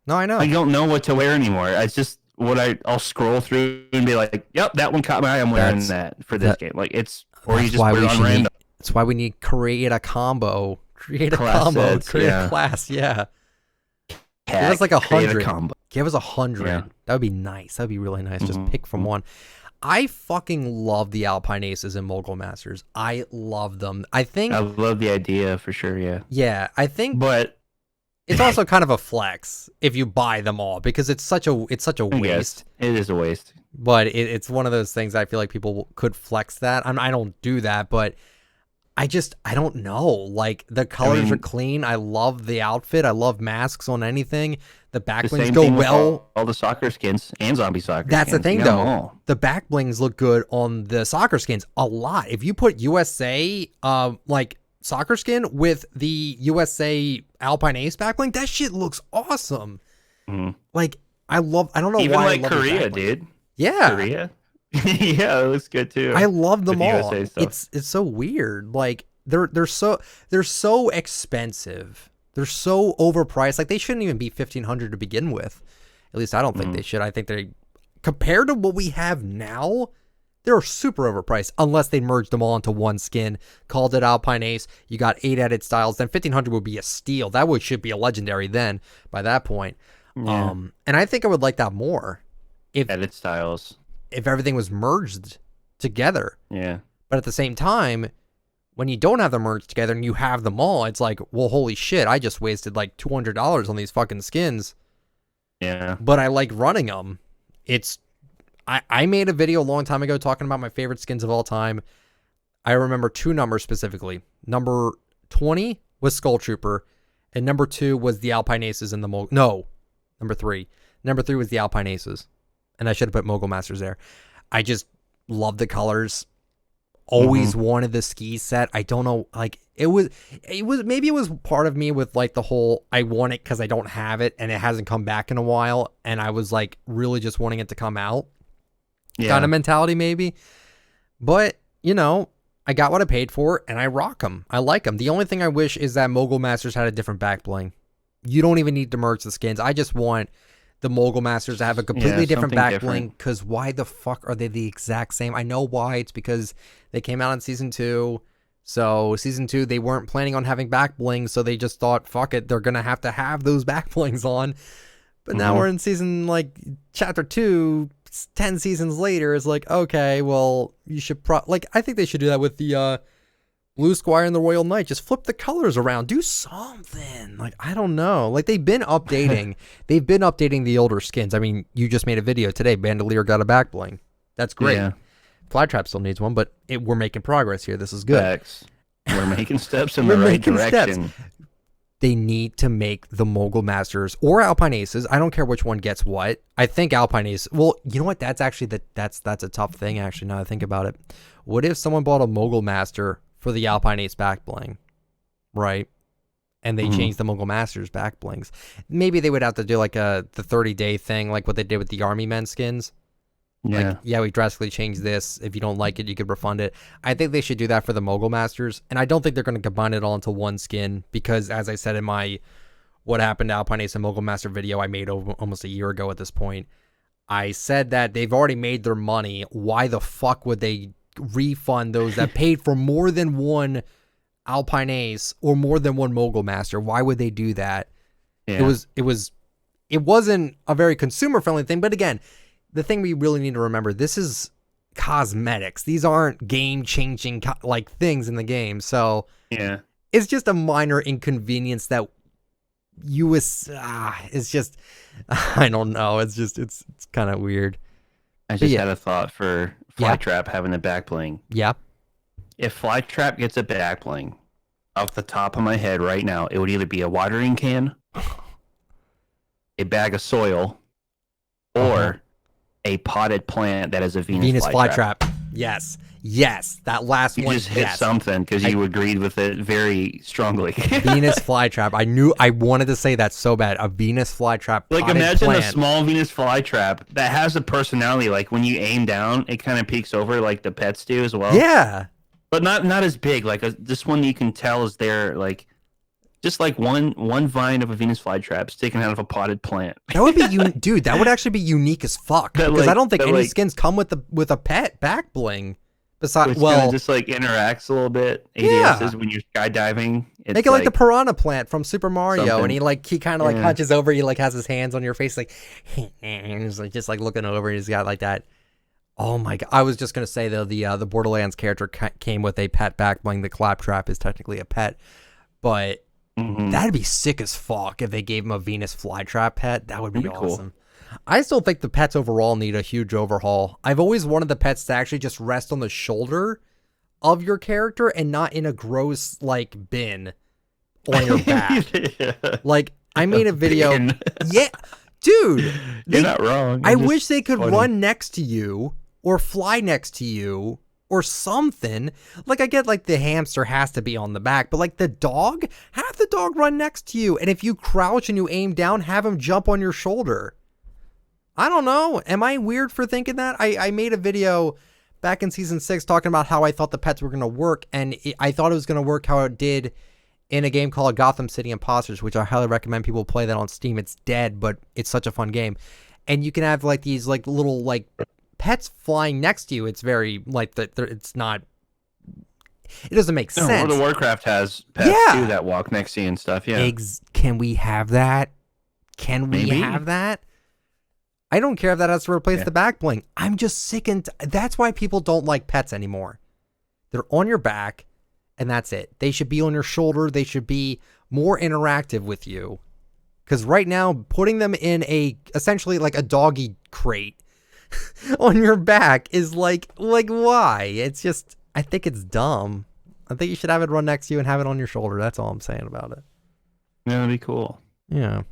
no, I know. I don't know what to wear anymore. It's just what I'll scroll through and be like, yep, that one caught my eye. I'm wearing that for this game. Like, it's, or you just put it on random. That's why we need to create a combo. Create a Class combo. sets, Create yeah. a class. Yeah. Give Heck, us like 100. combo. Give us 100. Yeah. That would be nice. That would be really nice. Just pick from one. I fucking love the Alpine Aces and Mogul Masters. I love them. I love the idea for sure. Yeah. Yeah, I think. But it's also kind of a flex if you buy them all because it's such a waste. It is a waste. But it's one of those things I feel like people could flex that. I don't do that, but I don't know. Like, the colors are clean. I love the outfit. I love masks on anything. The back blings go well. All the soccer skins and zombie soccer. That's skins. the thing, though. The back blings look good on the soccer skins a lot. If you put USA like soccer skin with the USA Alpine Ace back bling, that shit looks awesome. Like, I don't know even why. Even like Korea, dude. Yeah. Korea. Yeah, it looks good too. I love them all. It's so weird. Like, they're so expensive. They're so overpriced. Like, they shouldn't even be $1,500 to begin with. At least I don't think they should. I think they, compared to what we have now, they're super overpriced. Unless they merged them all into one skin, called it Alpine Ace. You got 8 edit styles. Then $1,500 would be a steal. That should be a legendary then. By that point, and I think I would like that more if edit styles. If everything was merged together. Yeah. But at the same time, when you don't have them merged together and you have them all, it's like, well, holy shit, I just wasted like $200 on these fucking skins. Yeah. But I like running them. I made a video a long time ago talking about my favorite skins of all time. I remember 2 numbers specifically. Number 20 was Skull Trooper, and number 2 was the Alpine Aces and the number 3. Number 3 was the Alpine Aces. And I should have put Mogul Masters there. I just love the colors. Always wanted the ski set. I don't know, like, it was maybe it was part of me with like the whole I want it because I don't have it and it hasn't come back in a while, and I was like really just wanting it to come out. Kind of mentality maybe. But, you know, I got what I paid for and I rock them. I like them. The only thing I wish is that Mogul Masters had a different back bling. You don't even need to merge the skins. I just want the Mogul Masters to have a completely different back bling, because why the fuck are they the exact same? I know why. It's because they came out in season 2. So season 2, they weren't planning on having back blings, so they just thought, fuck it, they're gonna have to have those back blings on. But now we're in season, like, chapter 2, 10 seasons later. It's like, okay, well, you should I think they should do that with the Blue Squire and the Royal Knight. Just flip the colors around. Do something. Like, I don't know. Like, they've been updating. They've been updating the older skins. I mean, you just made a video today. Bandolier got a back bling. That's great. Yeah. Flytrap still needs one, but we're making progress here. This is good. Facts. We're making steps in the right direction. Steps. They need to make the Mogul Masters or Alpine Aces. I don't care which one gets what. I think Alpine Aces. Well, you know what? That's actually that's a tough thing. Actually, now that I think about it, what if someone bought a Mogul Master for the Alpine Ace back bling, right? And they changed the Mogul Masters back blings. Maybe they would have to do like the 30-day thing, like what they did with the Army Men skins. Yeah. Like, we drastically changed this. If you don't like it, you could refund it. I think they should do that for the Mogul Masters. And I don't think they're going to combine it all into one skin, because as I said in my What Happened to Alpine Ace and Mogul Master video I made almost a year ago at this point, I said that they've already made their money. Why the fuck would they refund those that paid for more than one Alpine Ace or more than one Mogul Master? Why would they do that? Yeah. It wasn't a very consumer friendly thing, but again, the thing we really need to remember, this is cosmetics. These aren't game changing like things in the game. So yeah, it's just a minor inconvenience that it's just, I don't know. It's just, it's kind of weird. I just had a thought for Flytrap having a back bling. Yeah. If Flytrap gets a back bling, off the top of my head right now, it would either be a watering can, a bag of soil, or a potted plant that is a Venus flytrap. Yes, that last one. You just hit something because you agreed with it very strongly. Venus flytrap. I wanted to say that so bad. A Venus flytrap. Like, imagine a small Venus flytrap that has a personality. Like, when you aim down, it kind of peeks over like the pets do as well. Yeah. but not as big. Like this one you can tell is there, like just like one vine of a Venus flytrap sticking out of a potted plant. That would be dude. That would actually be unique as fuck. Because I don't think any skins come with a pet back bling. Besides, well, just like interacts a little bit. ADSs when you're skydiving. Make it like the piranha plant from Super Mario, and he kind of like hunches over. He like has his hands on your face, like, and he's like just like looking over. He's got like that. Oh my god! I was just gonna say though, the Borderlands character came with a pet back bling. The claptrap is technically a pet, but that'd be sick as fuck if they gave him a Venus flytrap pet. That would be awesome. Cool. I still think the pets overall need a huge overhaul. I've always wanted the pets to actually just rest on the shoulder of your character and not in a gross like bin on your back. Like I made a video. Yeah, dude. You're not wrong. I wish they could run next to you or fly next to you or something. Like I get like the hamster has to be on the back, but like the dog, have the dog run next to you. And if you crouch and you aim down, have him jump on your shoulder. I don't know. Am I weird for thinking that? I made a video back in season 6 talking about how I thought the pets were going to work. And I thought it was going to work how it did in a game called Gotham City Imposters, which I highly recommend people play that on Steam. It's dead, but it's such a fun game. And you can have like these like little like pets flying next to you. It's very like it's not. It doesn't make sense. World of Warcraft has pets too that walk next to you and stuff. Yeah. Can we have that? Can we have that? I don't care if that has to replace the back bling. I'm just sick and that's why people don't like pets anymore. They're on your back, and that's it. They should be on your shoulder. They should be more interactive with you. Because right now, putting them in essentially like a doggy crate on your back is like why? It's just, I think it's dumb. I think you should have it run next to you and have it on your shoulder. That's all I'm saying about it. Yeah, that'd be cool. Yeah.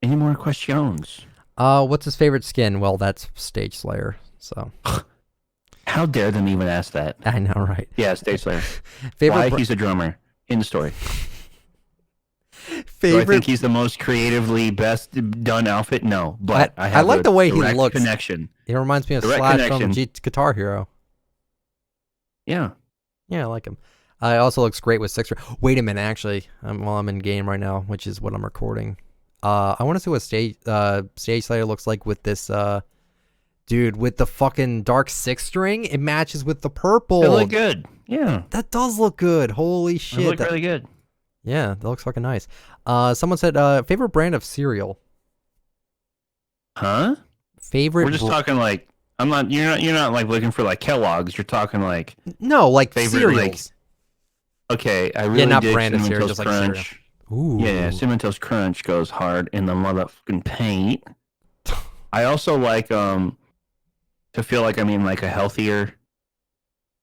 Any more questions? What's his favorite skin? Well, that's Stage Slayer. So, how dare them even ask that? I know, right? Yeah, Stage Slayer. Why he's a drummer in the story? Do I think he's the most creatively best done outfit? No, but I like the way he looks. Connection. He reminds me of Slash from Guitar Hero. Yeah, I like him. He also looks great with 6. Wait a minute, actually, I'm in game right now, which is what I'm recording. I want to see what Stage Slayer looks like with this dude with the fucking dark 6 string. It matches with the purple. It look good. Yeah, that does look good. Holy shit, it look really good. Yeah, that looks fucking nice. Someone said favorite brand of cereal. Huh? Favorite. We're just talking like I'm not. You're not like looking for like Kellogg's. You're talking like like favorite cereals. Like, okay, I really not dig brand of cereal, Cinnamon just Toast like Crunch. cereal. Ooh. Yeah, Cinnamon Toast Crunch goes hard in the motherfucking paint. I also like to feel like I'm in like a healthier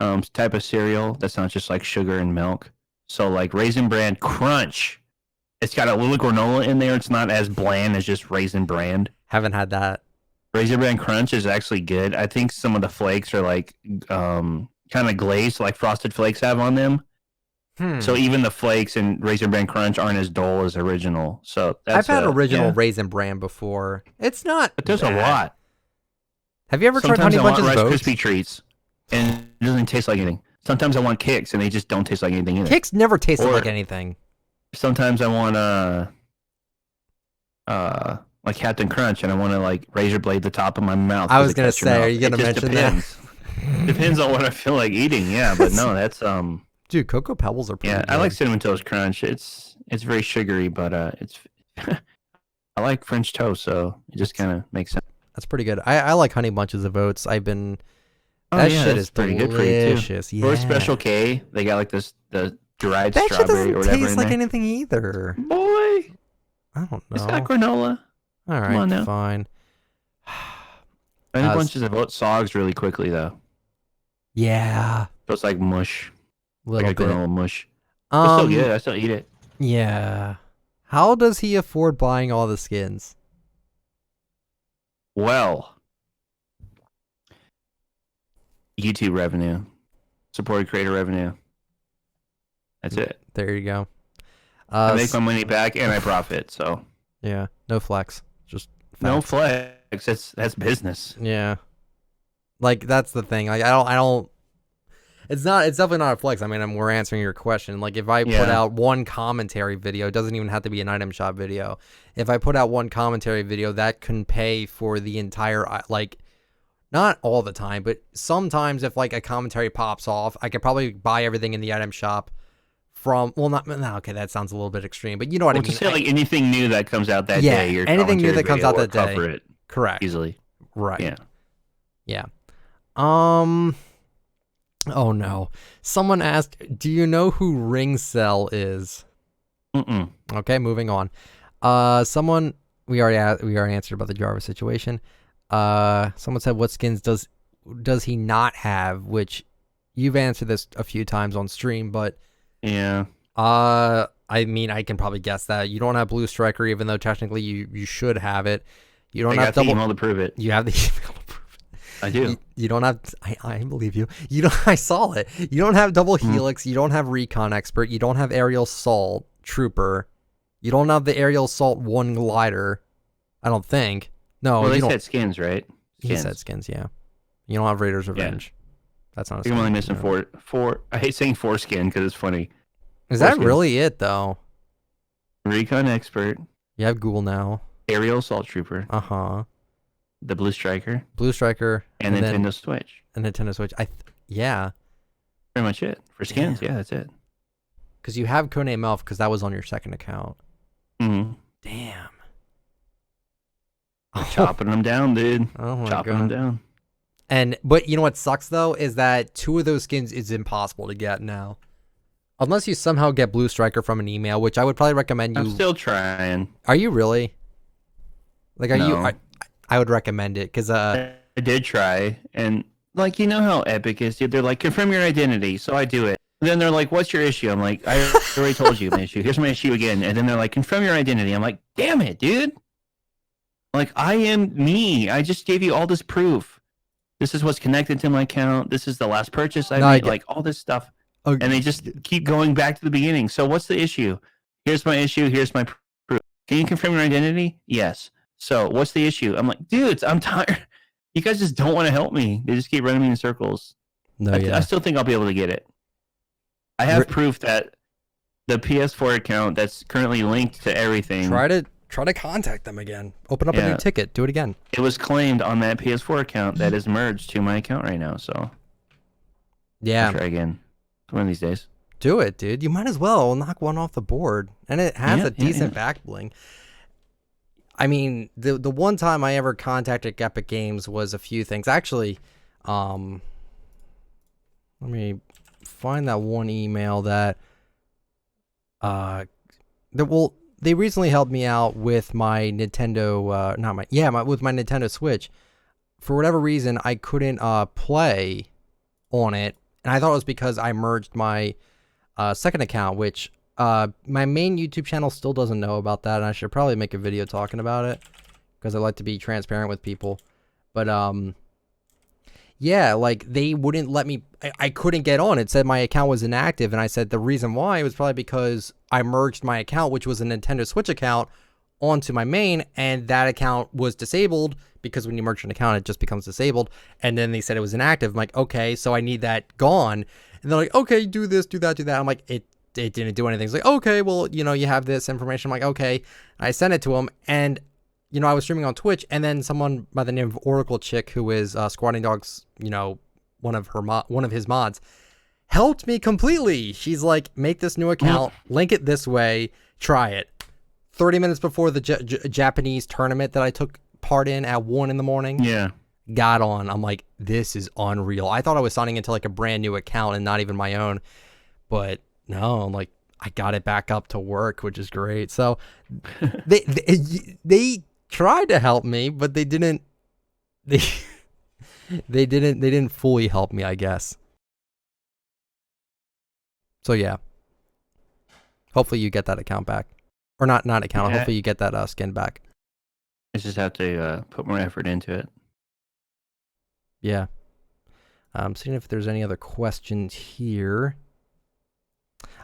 type of cereal that's not just like sugar and milk. So like Raisin Bran Crunch, it's got a little granola in there. It's not as bland as just Raisin Bran. Haven't had that. Raisin Bran Crunch is actually good. I think some of the flakes are like kind of glazed, like Frosted Flakes have on them. So even the flakes in Raisin Bran Crunch aren't as dull as original. So I've had original Raisin Bran before. It's not. But there's a lot. Have you ever tried Honey Bunches of Oats? Rice Krispie treats, and it doesn't taste like anything. Sometimes I want Kicks, and they just don't taste like anything either. Kicks never tasted like anything. Sometimes I want like Captain Crunch, and I want to like razor blade the top of my mouth. I was gonna say, are you gonna mention that? Depends on what I feel like eating. Yeah, but no, that's Dude, Cocoa Pebbles are pretty good. I like Cinnamon Toast Crunch. It's very sugary, but it's I like French toast, so it just kind of makes sense. That's pretty good. I like Honey Bunches of Oats. That shit is pretty good for you too. Yeah. Or Special K, they got like the dried that strawberry or whatever. That shit doesn't taste like anything either. Boy, I don't know. It's got granola. All right, Come on now. fine. Honey Bunches of Oats sogs really quickly though. Yeah. So it's like mush. Little like a bit. granola mush. It's still good. I still eat it. Yeah. How does he afford buying all the skins? Well, YouTube revenue, supported creator revenue. That's it. There you go. I make my money back and I profit. So yeah, no flex. Just facts. No flex. That's business. Yeah. Like that's the thing. Like I don't. It's not. It's definitely not a flex. I mean, we're answering your question. Like, if I put out one commentary video, it doesn't even have to be an item shop video. If I put out one commentary video, that can pay for the entire, like, not all the time, but sometimes if like a commentary pops off, I could probably buy everything in the item shop from. Well, not no. Okay, that sounds a little bit extreme, but you know what I mean. Just say like anything new that comes out that day. Your anything new that comes out that day. Cover it correct. Easily. Right. Yeah. Yeah. Oh no. Someone asked, "Do you know who Ring Cell is?" Mm-mm. Okay, moving on. Someone we already answered about the Jarvis situation. Someone said, "What skins does he not have?" Which you've answered this a few times on stream, but yeah. I mean, I can probably guess that you don't have Blue Striker, even though technically you should have it. You don't have double. The email to prove it. You have the email to prove it. I do. You don't have. I believe you. You don't. I saw it. You don't have double helix. You don't have recon expert. You don't have aerial assault trooper. You don't have the aerial assault 1 glider. I don't think. No. Well, they said skins, right? He said skins. Yeah. You don't have Raiders Revenge. Yeah. That's not. I'm only missing four. I hate saying foreskin because it's funny. Is that really it though? Recon expert. You have Ghoul now. Aerial assault trooper. The Blue Striker. And Nintendo Switch. And Nintendo Switch. Yeah. Pretty much it. For skins, yeah, that's it. Because you have Codename Elf because that was on your second account. Mm-hmm. Damn. Chopping them down, dude. Oh my Chopping them down. But you know what sucks though is that 2 of those skins is impossible to get now. Unless you somehow get Blue Striker from an email, which I would probably recommend you. I'm still trying. Are you really? Like, are no. you? I would recommend it because I did try, and like, you know how Epic is, dude. They're like, confirm your identity, so I do it. And then they're like, what's your issue? I'm like, I already told you my issue. Here's my issue again. And then they're like, confirm your identity. I'm like, damn it, dude. Like, I am me. I just gave you all this proof. This is what's connected to my account. This is the last purchase I made. Like, all this stuff. Okay. And they just keep going back to the beginning. So what's the issue? Here's my issue. Here's my proof. Can you confirm your identity? Yes. So what's the issue? I'm like, dudes, I'm tired. You guys just don't want to help me. They just keep running me in circles. I still think I'll be able to get it. I have proof that the PS4 account that's currently linked to everything. Try to contact them again. Open up a new ticket. Do it again. It was claimed on that PS4 account that is merged to my account right now. So yeah, I'll try again one of these days. Do it, dude. You might as well knock one off the board, and it has a decent back bling. I mean, the one time I ever contacted Epic Games was a few things. Actually, let me find that one email that they recently helped me out with my Nintendo with my Nintendo Switch. For whatever reason, I couldn't play on it, and I thought it was because I merged my second account, which my main YouTube channel still doesn't know about that, and I should probably make a video talking about it because I like to be transparent with people. But yeah, like they wouldn't let me. I couldn't get on. It said my account was inactive, and I said the reason why was probably because I merged my account, which was a Nintendo Switch account, onto my main, and that account was disabled because when you merge an account, it just becomes disabled. And then they said it was inactive. I'm like, okay, so I need that gone. And they're like, okay, do this, do that, do that. I'm like, it didn't do anything. It's like, okay, well, you know, you have this information. I'm like, okay. I sent it to them, and you know, I was streaming on Twitch, and then someone by the name of Oracle Chick, who is Squatting Dog's, you know, one of his mods, helped me completely. She's like, make this new account, link it this way, try it. 30 minutes before the Japanese tournament that I took part in at 1 a.m. Yeah. Got on. I'm like, this is unreal. I thought I was signing into like a brand new account and not even my own, but no, I'm like, I got it back up to work, which is great. So they tried to help me, but they didn't fully help me, I guess. So yeah, hopefully you get that account back, or not account. Yeah. Hopefully you get that skin back. I just have to put more effort into it. Yeah. Seeing if there's any other questions here.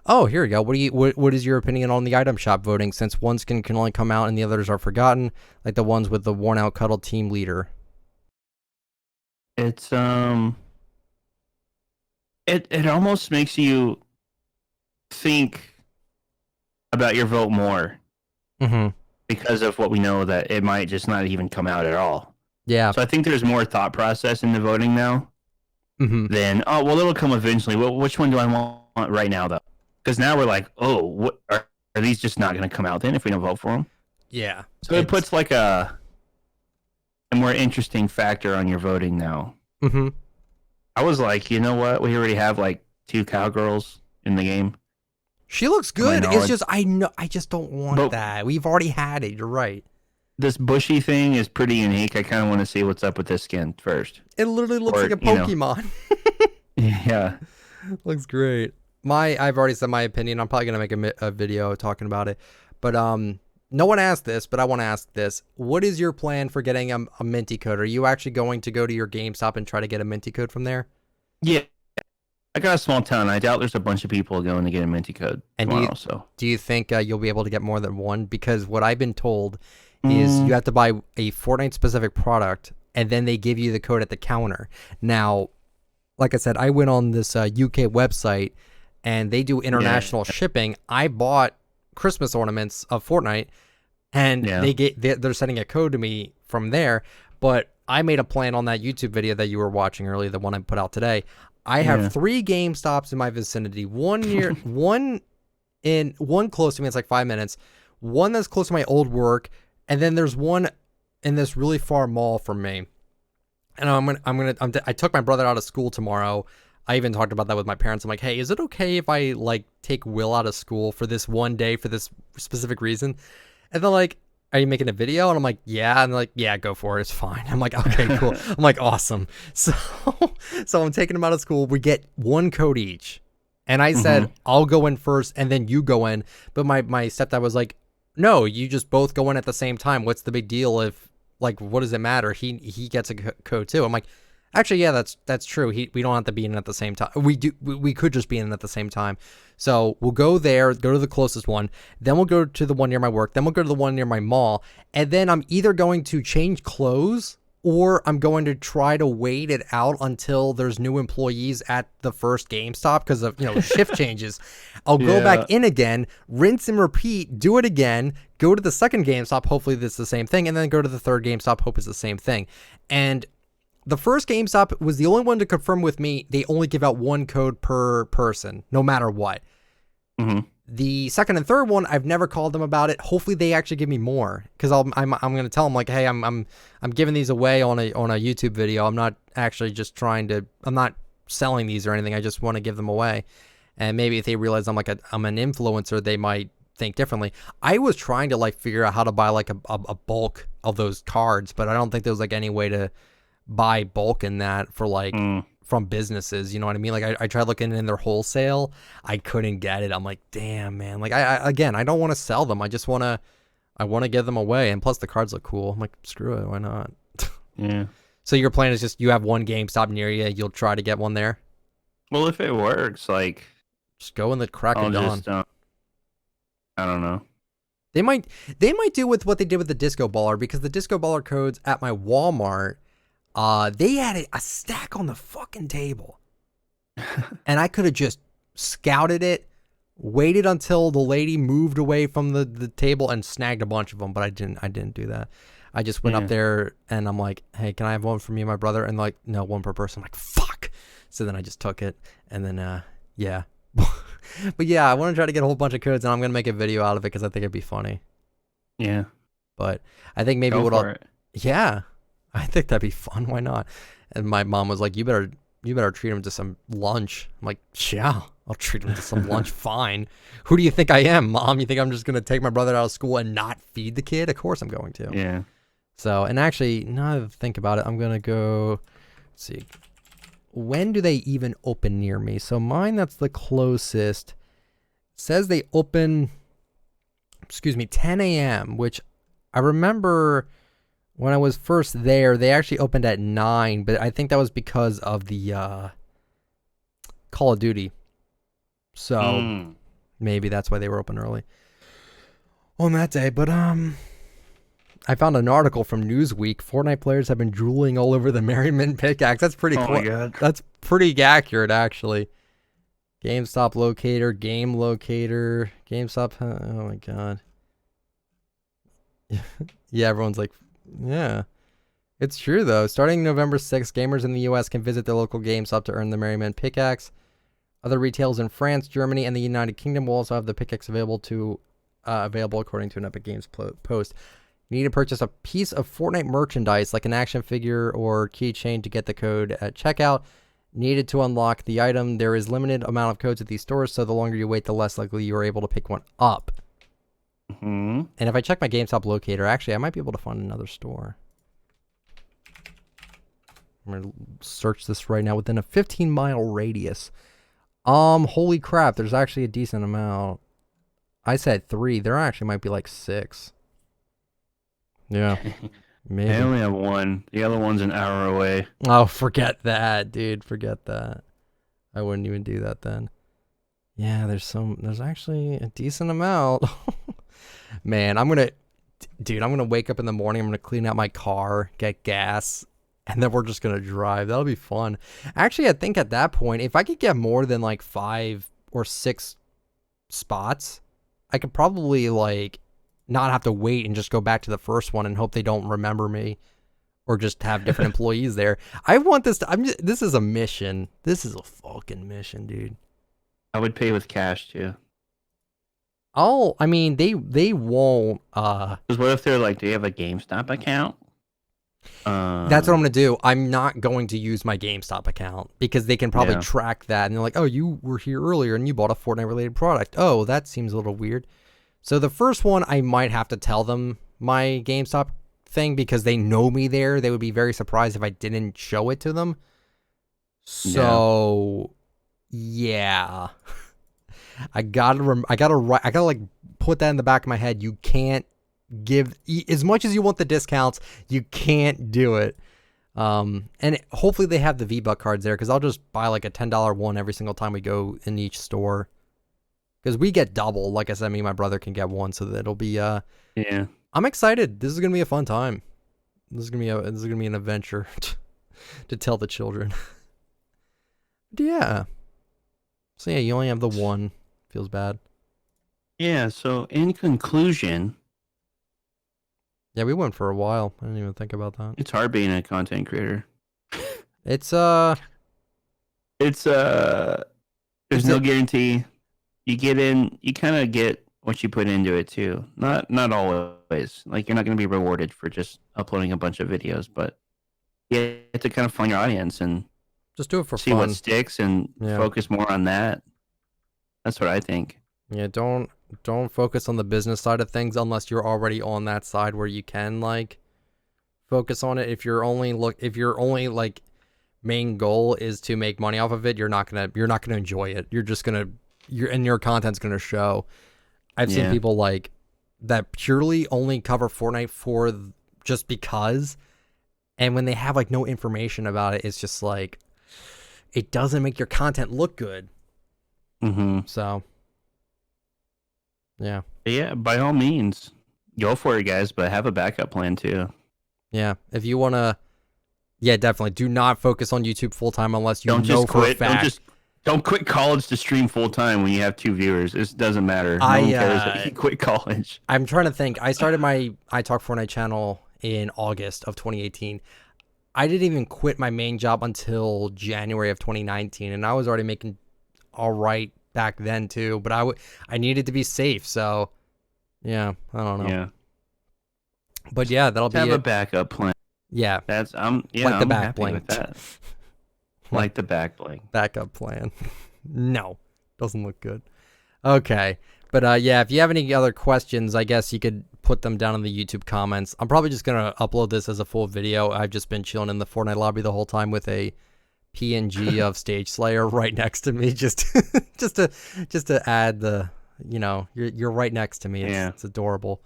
Oh, here we go. What is your opinion on the item shop voting, since one skin can only come out and the others are forgotten, like the ones with the worn out cuddled team leader? It's it almost makes you think about your vote more because of what we know that it might just not even come out at all. Yeah. So I think there's more thought process in the voting now than, oh, well, it'll come eventually. Well, which one do I want right now, though? Because now we're like, oh, what are these just not going to come out then if we don't vote for them? Yeah. So it puts like a more interesting factor on your voting now. I was like, you know what? We already have like 2 cowgirls in the game. She looks good. It's just I just don't want that. We've already had it. You're right. This bushy thing is pretty unique. I kind of want to see what's up with this skin first. It literally looks like a Pokemon. Yeah. Looks great. I've already said my opinion. I'm probably going to make a video talking about it. But no one asked this, but I want to ask this. What is your plan for getting a Minty code? Are you actually going to go to your GameStop and try to get a Minty code from there? Yeah. I got a small town. I doubt there's a bunch of people going to get a Minty code tomorrow. Do you think you'll be able to get more than one? Because what I've been told is you have to buy a Fortnite-specific product, and then they give you the code at the counter. Now, like I said, I went on this UK website, and they do international shipping. I bought Christmas ornaments of Fortnite, and they're sending a code to me from there. But I made a plan on that YouTube video that you were watching earlier, the one I put out today. I have 3 GameStops in my vicinity. One close to me. It's like 5 minutes. One that's close to my old work, and then there's one in this really far mall from me. And I took my brother out of school tomorrow. I even talked about that with my parents. I'm like, hey, is it okay if I like take Will out of school for this one day for this specific reason? And they're like, are you making a video? And I'm like, yeah. And they're like, yeah, go for it. It's fine. I'm like, okay, cool. I'm like, awesome. So I'm taking them out of school. We get 1 code each. And I said, I'll go in first and then you go in. But my stepdad was like, no, you just both go in at the same time. What's the big deal if, like, what does it matter? He gets a code too. I'm like, actually, yeah, that's true. We don't have to be in at the same time. We could just be in at the same time. So we'll go there, go to the closest one. Then we'll go to the one near my work. Then we'll go to the one near my mall. And then I'm either going to change clothes or I'm going to try to wait it out until there's new employees at the first GameStop because of, shift changes. I'll go back in again, rinse and repeat, do it again, go to the second GameStop. Hopefully it's the same thing. And then go to the third GameStop. Hope it's the same thing. And the first GameStop was the only one to confirm with me. They only give out 1 code per person, no matter what. The second and third one, I've never called them about it. Hopefully, they actually give me more because I'm going to tell them like, hey, I'm giving these away on a YouTube video. I'm not actually just I'm not selling these or anything. I just want to give them away. And maybe if they realize I'm an influencer, they might think differently. I was trying to like figure out how to buy like a bulk of those cards, but I don't think there was like any way to buy bulk in that for like from businesses, you know what I mean? Like I tried looking in their wholesale, I couldn't get it. I'm like, damn, man. Like I don't want to sell them. I want to give them away, and plus the cards look cool. I'm like, screw it, why not? Yeah. So your plan is just you have one GameStop near you, you'll try to get one there. Well, if it works, like just go in the crack of dawn. I don't know. They might do with what they did with the Disco Baller, because the Disco Baller codes at my Walmart, they had a stack on the fucking table. And I could have just scouted it, waited until the lady moved away from the table and snagged a bunch of them, but I didn't do that. I just went up there and I'm like, hey, can I have one for me and my brother? And like, no, one per person. I'm like, fuck. So then I just took it, and then, yeah. But yeah, I want to try to get a whole bunch of codes, and I'm going to make a video out of it because I think it'd be funny. Yeah. But I think maybe yeah, I think that'd be fun. Why not? And my mom was like, you better treat him to some lunch. I'm like, yeah, I'll treat him to some lunch. Fine. Who do you think I am, Mom? You think I'm just going to take my brother out of school and not feed the kid? Of course I'm going to. Yeah. So, and actually, now that I think about it, I'm going to go, let's see. When do they even open near me? So mine, that's the closest, says they open, 10 a.m., which I remember when I was first there, they actually opened at 9, but I think that was because of the Call of Duty. So maybe that's why they were open early on that day. But I found an article from Newsweek. Fortnite players have been drooling all over the Merriment pickaxe. That's pretty cool. Oh my God. That's pretty accurate, actually. GameStop locator, game locator, GameStop. Oh my god. Yeah, everyone's like, yeah. It's true though. Starting November 6th, gamers in the US can visit their local GameStop to earn the Merryman pickaxe. Other retailers in France, Germany, and the United Kingdom will also have the pickaxe available according to an Epic Games post. You need to purchase a piece of Fortnite merchandise like an action figure or keychain to get the code at checkout. Needed to unlock the item. There is limited amount of codes at these stores, so the longer you wait, the less likely you are able to pick one up. Mm-hmm. And if I check my GameStop locator, actually, I might be able to find another store. I'm going to search this right now within a 15-mile radius. Holy crap, there's actually a decent amount. I said 3. There actually might be like 6. Yeah. Maybe. I only have 1. The other one's an hour away. Oh, forget that, dude. Forget that. I wouldn't even do that then. Yeah, there's actually a decent amount. Man, I'm gonna wake up in the morning, I'm gonna clean out my car, get gas, and then we're just gonna drive. That'll be fun. Actually, I think at that point, if I could get more than like 5 or 6 spots, I could probably like not have to wait and just go back to the first one and hope they don't remember me or just have different employees there. I want this this is a mission. This is a fucking mission, dude. I would pay with cash too. Oh, I mean, they won't. Because what if they're like, do you have a GameStop account? That's what I'm gonna do. I'm not going to use my GameStop account because they can probably track that, and they're like, "Oh, you were here earlier and you bought a Fortnite-related product. Oh, that seems a little weird." So the first one, I might have to tell them my GameStop thing because they know me there. They would be very surprised if I didn't show it to them. So, yeah. I gotta like put that in the back of my head. You can't give as much as you want the discounts. You can't do it. And hopefully they have the V-Buck cards there because I'll just buy like a $10 one every single time we go in each store. Because we get double. Like I said, me and my brother can get one, so that it'll be yeah. I'm excited. This is gonna be a fun time. This is gonna be an adventure to tell the children. But yeah. So yeah, you only have the one. Feels bad. Yeah, so in conclusion, yeah, we went for a while. I didn't even think about that. It's hard being a content creator. It's there's no guarantee. You get in, you kind of get what you put into it too. Not always. Like you're not going to be rewarded for just uploading a bunch of videos, but you have to kind of find your audience and just do it for see fun. what sticks and focus more on that. That's what I think. Yeah, don't focus on the business side of things unless you're already on that side where you can like focus on it. If your only like main goal is to make money off of it, you're not gonna enjoy it. Your content's gonna show. I've seen people like that purely only cover Fortnite for just because, and when they have like no information about it, it's just like it doesn't make your content look good. Mm-hmm. So, yeah. Yeah, by all means, go for it, guys, but have a backup plan too. Yeah, if you want to, definitely do not focus on YouTube full time unless you know for a fact. Don't quit college to stream full time when you have 2 viewers. It doesn't matter. No one cares that you quit college. I'm trying to think. I started my I Talk Fortnite channel in August of 2018. I didn't even quit my main job until January of 2019, and I was already making all right back then too. But I needed to be safe, so yeah, I don't know. Yeah. But yeah, that'll be have a backup plan. Yeah, like I'm the back happy bling with that. Like the back bling. Backup plan. No, doesn't look good. Okay, but yeah, if you have any other questions, I guess you could put them down in the YouTube comments. I'm probably just gonna upload this as a full video. I've just been chilling in the Fortnite lobby the whole time with a PNG of Stage Slayer right next to me, just to add the, you're right next to me. It's adorable.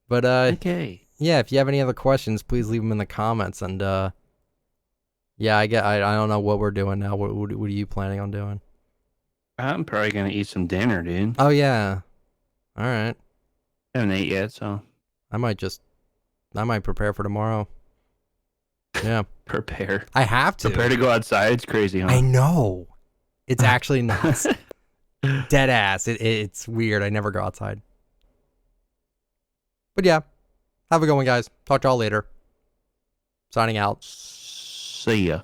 But okay. Yeah, if you have any other questions, please leave them in the comments. And yeah, I don't know what we're doing now. What are you planning on doing? I'm probably gonna eat some dinner, dude. Oh yeah. All right. I haven't ate yet, so I might prepare for tomorrow. Yeah. Prepare. I have to. Prepare to go outside. It's crazy, huh? I know. It's actually not. Dead ass. It's weird. I never go outside. But yeah, have a good one, guys. Talk to y'all later. Signing out. See ya.